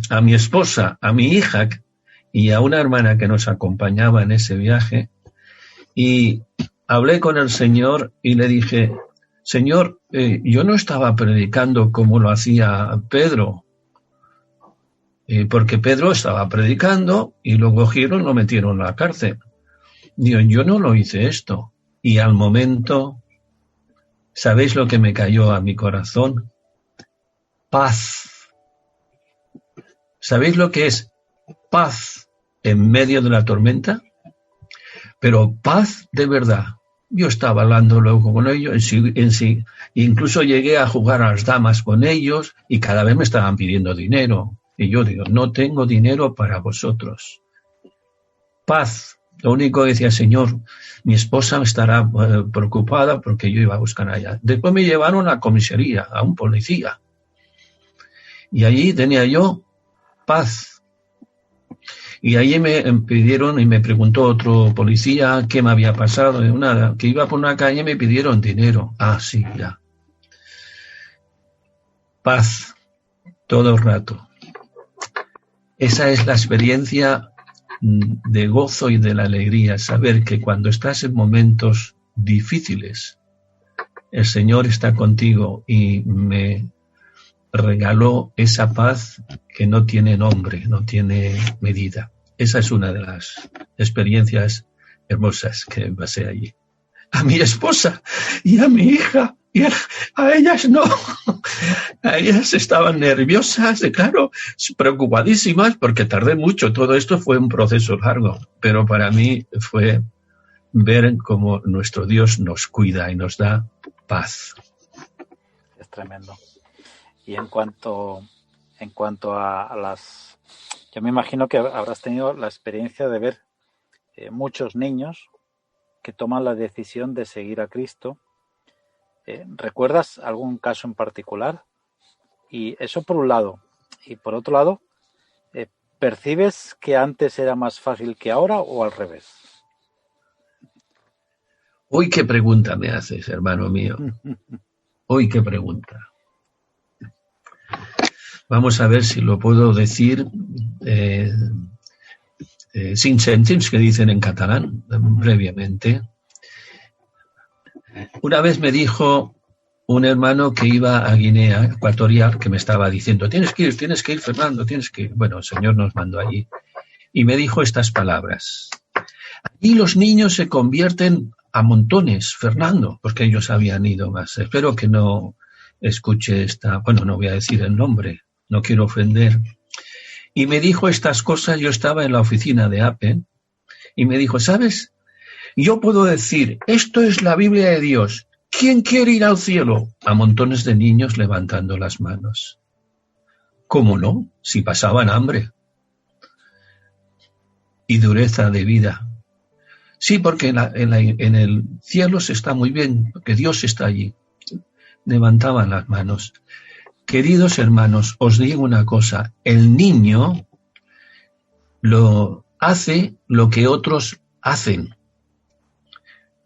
a mi esposa, a mi hija y a una hermana que nos acompañaba en ese viaje. Y hablé con el Señor y le dije, Señor, yo no estaba predicando como lo hacía Pedro, porque Pedro estaba predicando y lo cogieron, lo metieron en la cárcel. Digo, yo no lo hice esto. Y al momento, ¿sabéis lo que me cayó a mi corazón? Paz. ¿Sabéis lo que es paz en medio de la tormenta? Pero paz de verdad. Yo estaba hablando luego con ellos, incluso llegué a jugar a las damas con ellos y cada vez me estaban pidiendo dinero. Y yo digo, no tengo dinero para vosotros. Paz. Lo único que decía, Señor, mi esposa estará preocupada porque yo iba a buscar allá. Después me llevaron a la comisaría, a un policía. Y allí tenía yo paz. Y allí me pidieron y me preguntó otro policía qué me había pasado. Nada, que iba por una calle y me pidieron dinero. Ah, sí, ya. Paz, todo el rato. Esa es la experiencia de gozo y de la alegría, saber que cuando estás en momentos difíciles, el Señor está contigo y me regaló esa paz que no tiene nombre, no tiene medida. Esa es una de las experiencias hermosas que pasé allí. A mi esposa y a mi hija, y a ellas no. A ellas estaban nerviosas, claro, preocupadísimas, porque tardé mucho. Todo esto fue un proceso largo, pero para mí fue ver cómo nuestro Dios nos cuida y nos da paz. Es tremendo. Y en cuanto a las... Yo me imagino que habrás tenido la experiencia de ver muchos niños que toman la decisión de seguir a Cristo. ¿Recuerdas algún caso en particular? Y eso por un lado. Y por otro lado, ¿percibes que antes era más fácil que ahora o al revés? Uy, qué pregunta me haces, hermano mío. Uy, qué pregunta. Vamos a ver si lo puedo decir sin cèntims, que dicen en catalán, brevemente. Una vez me dijo un hermano que iba a Guinea Ecuatorial que me estaba diciendo, tienes que ir, Fernando, tienes que ir. Bueno, el Señor nos mandó allí. Y me dijo estas palabras. Allí los niños se convierten a montones, Fernando, porque ellos habían ido más. Espero que no escuche bueno, no voy a decir el nombre, no quiero ofender. Y me dijo estas cosas, yo estaba en la oficina de Apple, y me dijo, ¿sabes? Yo puedo decir, esto es la Biblia de Dios. ¿Quién quiere ir al cielo? A montones de niños levantando las manos. ¿Cómo no? Si pasaban hambre y dureza de vida. Sí, porque en el cielo se está muy bien, porque Dios está allí. Levantaban las manos. Queridos hermanos, os digo una cosa, el niño hace lo que otros hacen,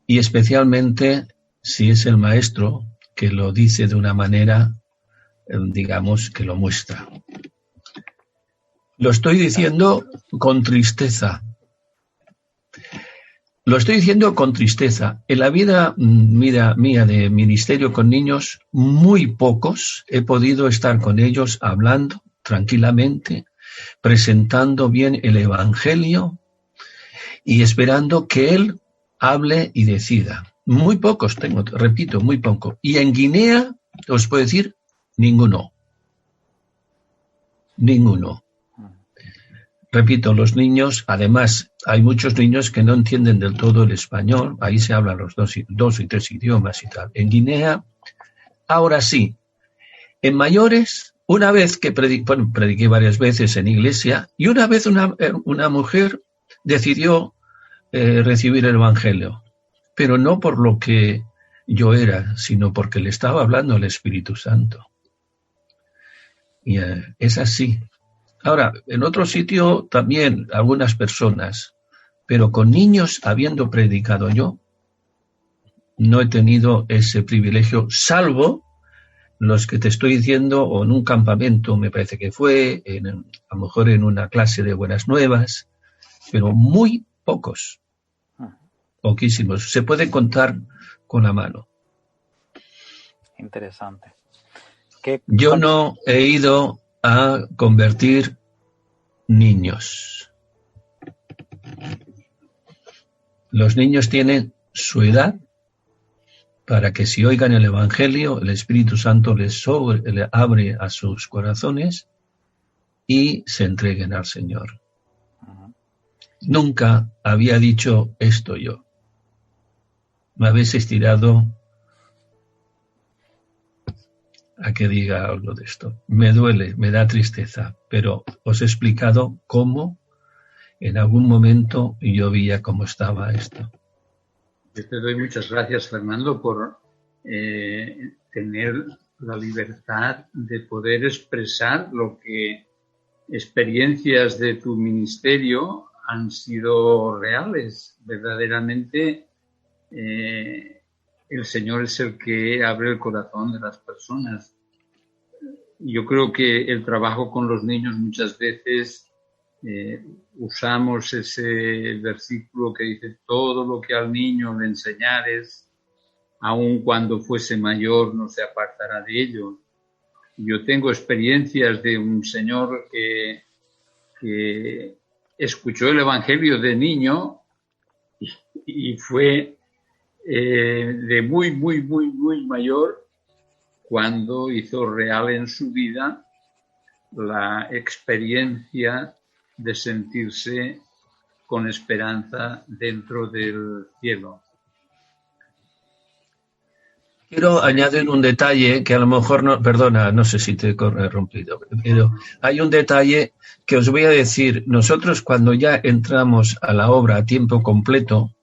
y especialmente si es el maestro que lo dice de una manera, digamos, que lo muestra. Lo estoy diciendo con tristeza. Lo estoy diciendo con tristeza. En la vida mía de ministerio con niños, muy pocos he podido estar con ellos hablando tranquilamente, presentando bien el Evangelio y esperando que Él hable y decida. Muy pocos tengo, repito, muy poco. Y en Guinea, os puedo decir, ninguno. Ninguno. Repito, los niños, además, hay muchos niños que no entienden del todo el español, ahí se hablan los dos y tres idiomas y tal. En Guinea, ahora sí, en mayores, una vez que prediqué varias veces en iglesia, y una vez una mujer decidió recibir el Evangelio, pero no por lo que yo era, sino porque le estaba hablando el Espíritu Santo. Y es así. Ahora, en otro sitio también algunas personas, pero con niños habiendo predicado yo, no he tenido ese privilegio, salvo los que te estoy diciendo, o en un campamento, me parece que fue, a lo mejor en una clase de buenas nuevas, pero muy pocos, poquísimos. Se puede contar con la mano. Interesante. Yo no he ido a convertir niños. Los niños tienen su edad para que si oigan el Evangelio, el Espíritu Santo les abre a sus corazones y se entreguen al Señor. Nunca había dicho esto yo. Me habéis estirado a que diga algo de esto. Me duele, me da tristeza, pero os he explicado cómo en algún momento yo veía cómo estaba esto. Yo te doy muchas gracias, Fernando, por tener la libertad de poder expresar lo que experiencias de tu ministerio han sido reales. Verdaderamente, el Señor es el que abre el corazón de las personas. Yo creo que el trabajo con los niños muchas veces usamos ese versículo que dice todo lo que al niño le enseñares, aun cuando fuese mayor no se apartará de ello. Yo tengo experiencias de un señor que escuchó el Evangelio de niño y fue de muy mayor cuando hizo real en su vida la experiencia de sentirse con esperanza dentro del cielo. Quiero añadir un detalle que a lo mejor no, perdona, no sé si te he rompido, pero hay un detalle que os voy a decir. Nosotros cuando ya entramos a la obra a tiempo completo,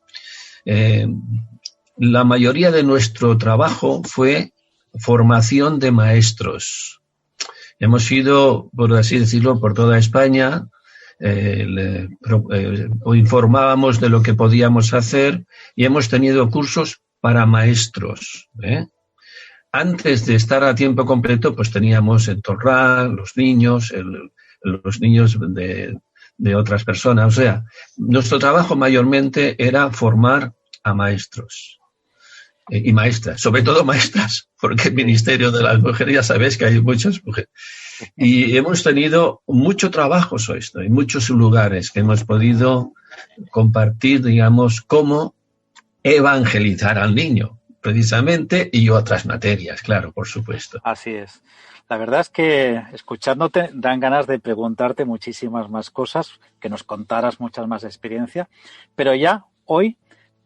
la mayoría de nuestro trabajo fue formación de maestros. Hemos ido, por así decirlo, por toda España, informábamos de lo que podíamos hacer y hemos tenido cursos para maestros. Antes de estar a tiempo completo, pues teníamos en Torrán, los niños de otras personas. O sea, nuestro trabajo mayormente era formar a maestros. y maestras, sobre todo maestras, porque el Ministerio de las Mujeres, ya sabéis que hay muchas mujeres. Y hemos tenido mucho trabajo sobre esto, en muchos lugares que hemos podido compartir, digamos, cómo evangelizar al niño, precisamente, y otras materias, claro, por supuesto. Así es. La verdad es que escuchándote dan ganas de preguntarte muchísimas más cosas, que nos contaras muchas más experiencias, pero ya hoy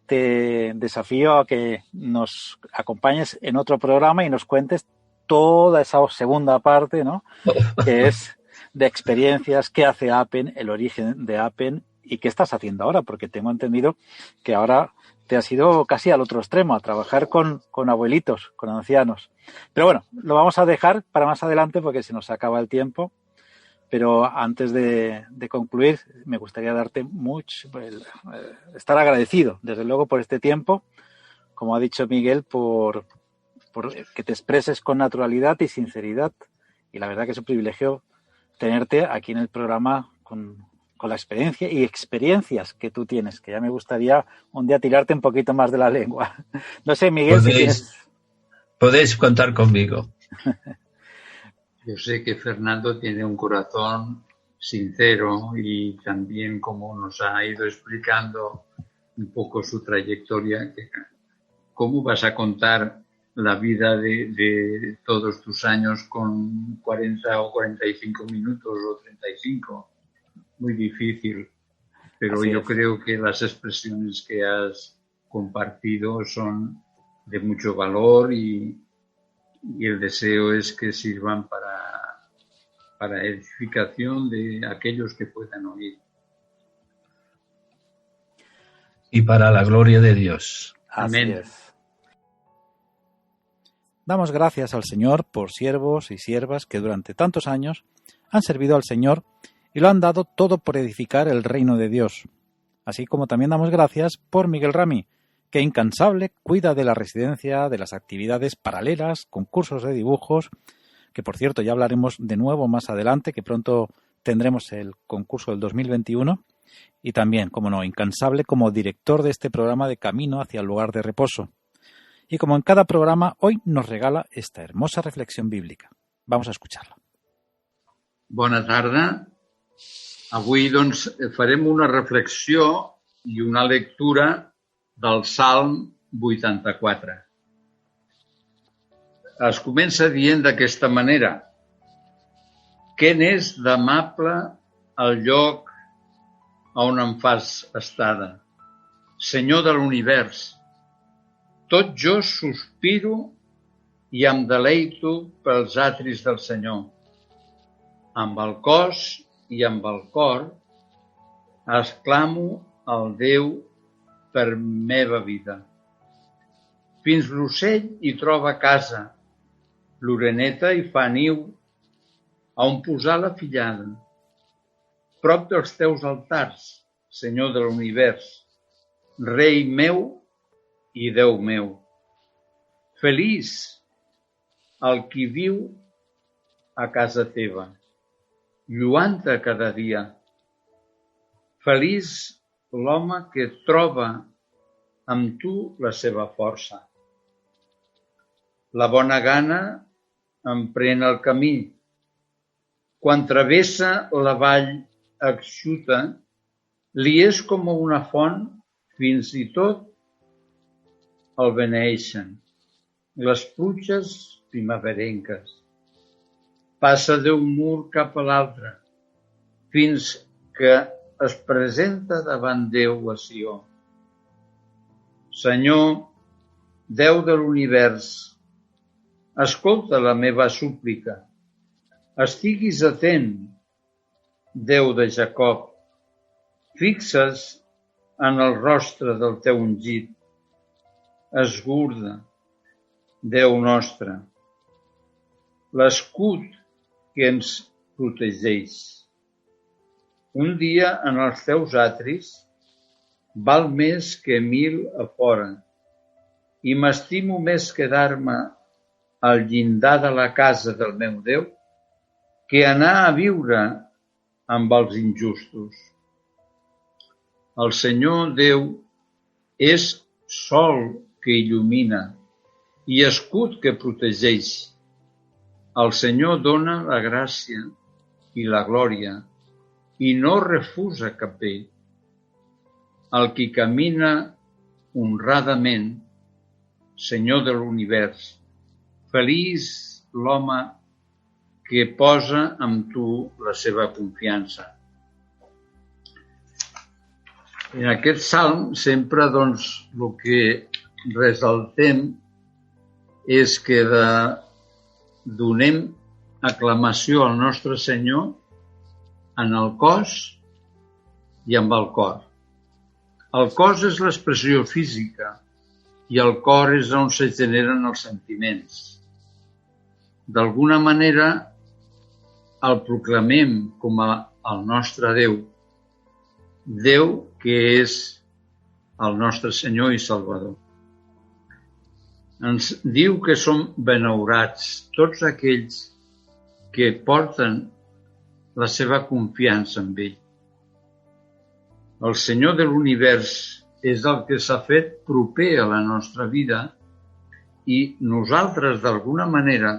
te desafío a que nos acompañes en otro programa y nos cuentes toda esa segunda parte, ¿no? Que es de experiencias, qué hace Apen, el origen de Apen y qué estás haciendo ahora, porque tengo entendido que ahora te has ido casi al otro extremo, a trabajar con abuelitos, con ancianos. Pero bueno, lo vamos a dejar para más adelante porque se nos acaba el tiempo. Pero antes de concluir, me gustaría darte estar agradecido, desde luego, por este tiempo, como ha dicho Miguel, por que te expreses con naturalidad y sinceridad. Y la verdad que es un privilegio tenerte aquí en el programa con la experiencia y experiencias que tú tienes, que ya me gustaría un día tirarte un poquito más de la lengua. No sé, Miguel, si tienes... Podéis contar conmigo. Yo sé que Fernando tiene un corazón sincero y también, como nos ha ido explicando un poco su trayectoria, ¿cómo vas a contar la vida de todos tus años con 40 o 45 minutos o 35? Muy difícil, pero yo creo que las expresiones que has compartido son de mucho valor y el deseo es que sirvan para edificación de aquellos que puedan oír. Y para la gloria de Dios. Amén. Así es. Damos gracias al Señor por siervos y siervas que durante tantos años han servido al Señor y lo han dado todo por edificar el reino de Dios. Así como también damos gracias por Miguel Rami, que incansable cuida de la residencia, de las actividades paralelas, concursos de dibujos, que por cierto ya hablaremos de nuevo más adelante, que pronto tendremos el concurso del 2021, y también, como no, incansable como director de este programa de Camino hacia el lugar de reposo. Y como en cada programa, hoy nos regala esta hermosa reflexión bíblica. Vamos a escucharla. Bona tarda. Avui, doncs, farem una reflexió i una lectura del Salm 84. Es comença dient d'aquesta manera: què n'és d'amable el lloc on em fas estada, Senyor de l'univers. Tot jo sospiro i em deleito pels atris del Senyor. Amb el cos i amb el cor exclamo al Déu per meva vida. Fins l'ocell hi troba casa, l'oreneta hi fa niu, on posar la fillada. Prop dels teus altars, Senyor de l'univers, Rei meu i Déu meu. Feliç el qui viu a casa teva, lluant-te cada dia. Feliç l'home que troba amb tu la seva força. La bona gana emprèn el camí. Quan travessa la vall eixuta, li és com una font, fins i tot el beneeixen les pluges primerenques. Passa d'un mur cap a l'altre, fins que es presenta davant Déu a Sió. Senyor, Déu de l'univers, escolta la meva súplica. Estiguis atent, Déu de Jacob. Fixes en el rostre del teu ungit. Esgurda, Déu nostre, l'escut que ens protegeix. Un dia en els teus atris val més que 1000 a fora i m'estimo més quedar-me al llindar de la casa del meu Déu que anar a viure amb els injustos. El Senyor Déu és sol que il·lumina i escut que protegeix. El Senyor dona la gràcia i la glòria i no refusa cap bé. El qui camina honradament, Senyor de l'univers, feliç l'home que posa en tu la seva confiança. En aquest salm sempre, el que ressaltem és que donem aclamació al nostre Senyor en el cos i amb el cor. El cos és l'expressió física i el cor és on se generen els sentiments. D'alguna manera, el proclamem com el nostre Déu, Déu que és el nostre Senyor i Salvador. Ens diu que som benaurats tots aquells que porten la seva confiança en ell. El Senyor de l'univers és el que s'ha fet proper a la nostra vida i nosaltres, d'alguna manera,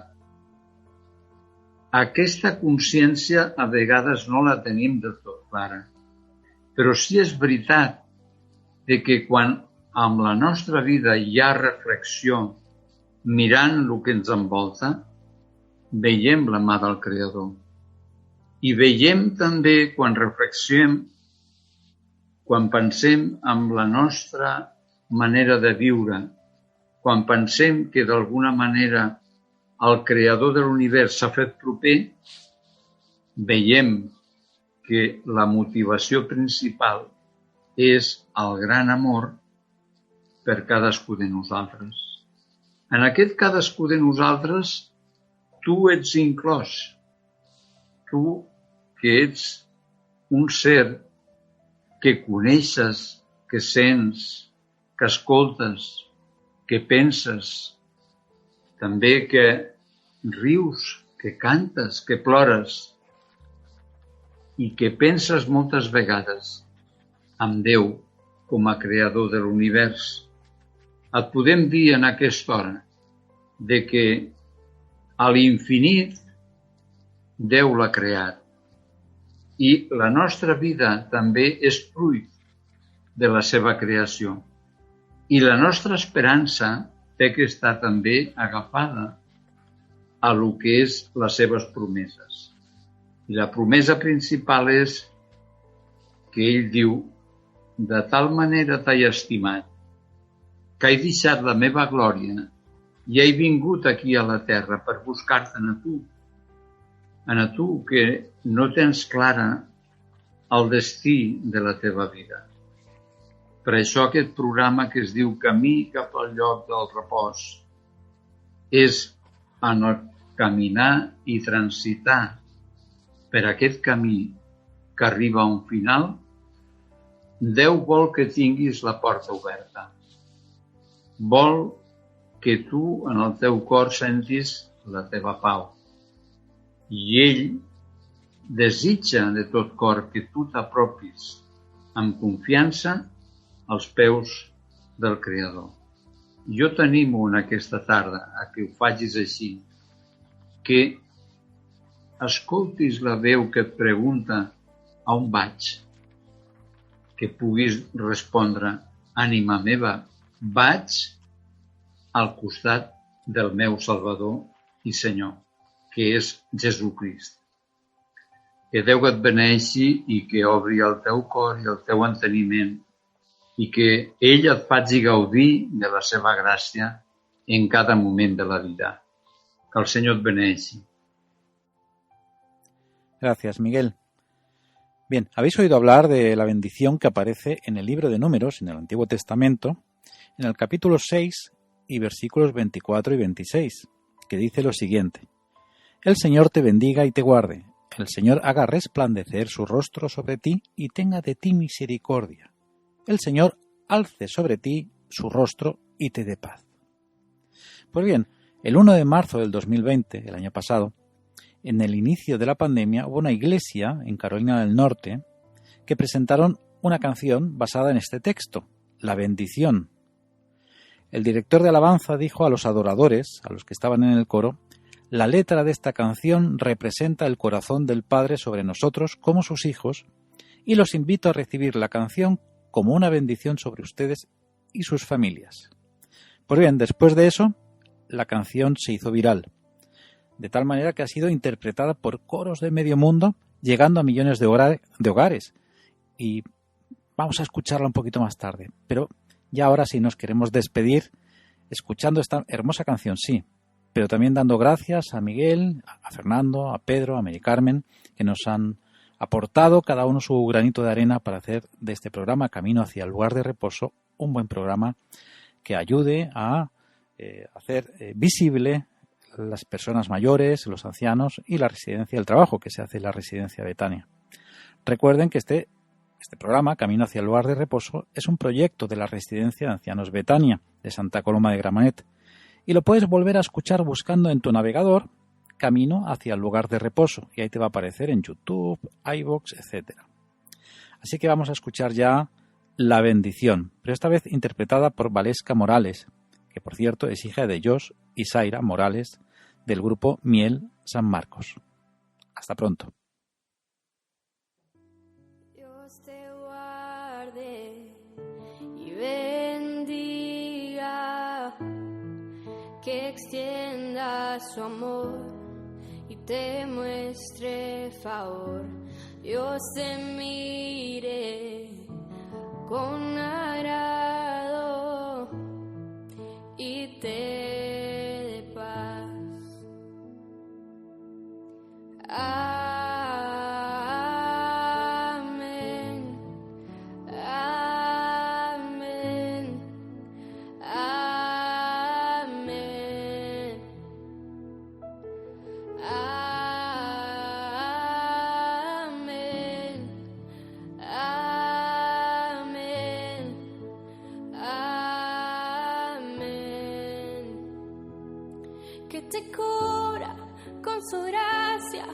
aquesta consciència a vegades no la tenim del tot clara. Però sí és veritat que quan amb la nostra vida hi ha reflexió mirant el que ens envolta, veiem la mà del Creador. I veiem també quan reflexionem, quan pensem en la nostra manera de viure, quan pensem que d'alguna manera el Creador de l'univers s'ha fet proper, veiem que la motivació principal és el gran amor per cadascú de nosaltres. En aquest cadascú de nosaltres, tu ets inclòs. Tu, que ets un ser que coneixes, que sents, que escoltes, que penses, també que rius, que cantes, que plores, i que penses moltes vegades en Déu com a creador de l'univers. Et podem dir en aquesta hora de que a l'infinit Déu l'ha creat i la nostra vida també és fruit de la seva creació. I la nostra esperança té que estar també agafada a lo que és les seves promeses. I la promesa principal és que ell diu: de tal manera t'he estimat que he deixat la meva glòria i he vingut aquí a la terra per buscar-te a tu que no tens clara el destí de la teva vida. Per això aquest programa que es diu Camí cap al lloc del repòs és en el caminar i transitar per aquest camí que arriba a un final. Déu vol que tinguis la porta oberta. Vol que tu en el teu cor sentis la teva pau. I ell desitja de tot cor que tu t'apropis amb confiança als peus del Creador. Jo t'animo en aquesta tarda a que ho facis així, que escoltis la veu que et pregunta a on vaig, que puguis respondre: ànima meva, vaig al costat del meu Salvador i Senyor, que és Jesucrist. Que Déu et beneixi i que obri el teu cor i el teu enteniment i que ell et faci gaudir de la seva gràcia en cada moment de la vida. Que el Senyor et beneixi. Gracias, Miguel. Bien, habéis oído hablar de la bendición que aparece en el libro de Números, en el Antiguo Testamento, en el capítulo 6 y versículos 24 y 26, que dice lo siguiente: El Señor te bendiga y te guarde, el Señor haga resplandecer su rostro sobre ti y tenga de ti misericordia, el Señor alce sobre ti su rostro y te dé paz. Pues bien, el 1 de marzo del 2020, el año pasado, en el inicio de la pandemia, hubo una iglesia en Carolina del Norte que presentaron una canción basada en este texto, La bendición. El director de alabanza dijo a los adoradores, a los que estaban en el coro: la letra de esta canción representa el corazón del Padre sobre nosotros como sus hijos, y los invito a recibir la canción como una bendición sobre ustedes y sus familias. Pues bien, después de eso, la canción se hizo viral, de tal manera que ha sido interpretada por coros de medio mundo, llegando a millones de hogares. Y vamos a escucharla un poquito más tarde. Pero ya ahora sí nos queremos despedir escuchando esta hermosa canción, sí, pero también dando gracias a Miguel, a Fernando, a Pedro, a Mary Carmen, que nos han aportado cada uno su granito de arena para hacer de este programa Camino hacia el lugar de reposo un buen programa que ayude a hacer visible las personas mayores, los ancianos y la residencia del trabajo que se hace en la residencia Betania. Recuerden que este programa, Camino hacia el lugar de reposo, es un proyecto de la residencia de ancianos Betania de Santa Coloma de Gramenet y lo puedes volver a escuchar buscando en tu navegador Camino hacia el lugar de reposo y ahí te va a aparecer en YouTube, iVoox, etc. Así que vamos a escuchar ya La bendición, pero esta vez interpretada por Valesca Morales, que por cierto es hija de Josh y Zaira Morales del grupo Miel San Marcos. Hasta pronto. Dios te guarde y bendiga, que extienda su amor y te muestre favor. Dios te mire con agrado y te dé paz. Amén, amén, amén, amén, amén, amén. Que te cubra con su gracia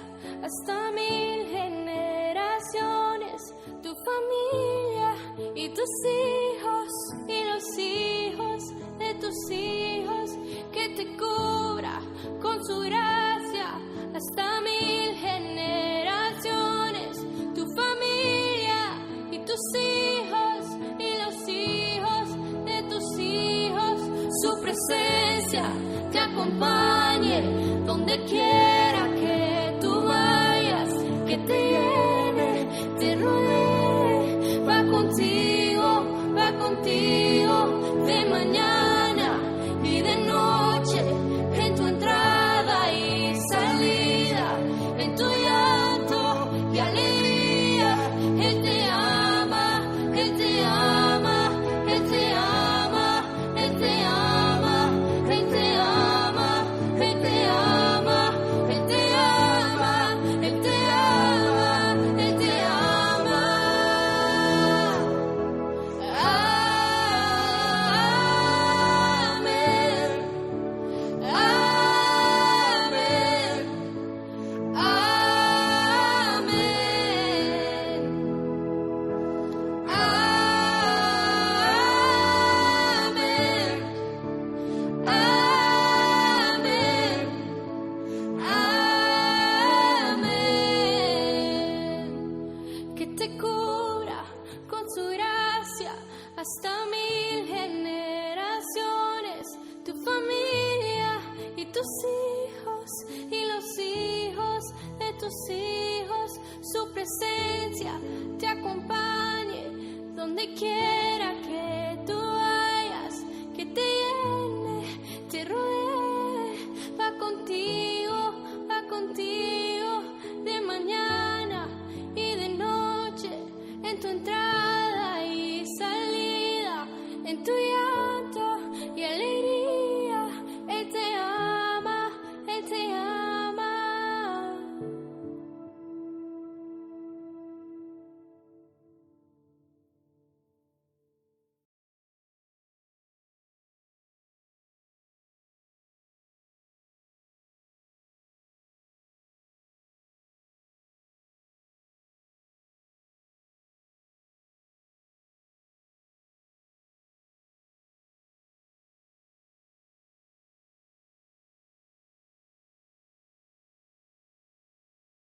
hasta 1000 generaciones, tu familia y tus hijos y los hijos de tus hijos. Que te cubra con su gracia hasta 1000 generaciones, tu familia y tus hijos y los hijos de tus hijos. Su presencia te acompañe donde quiera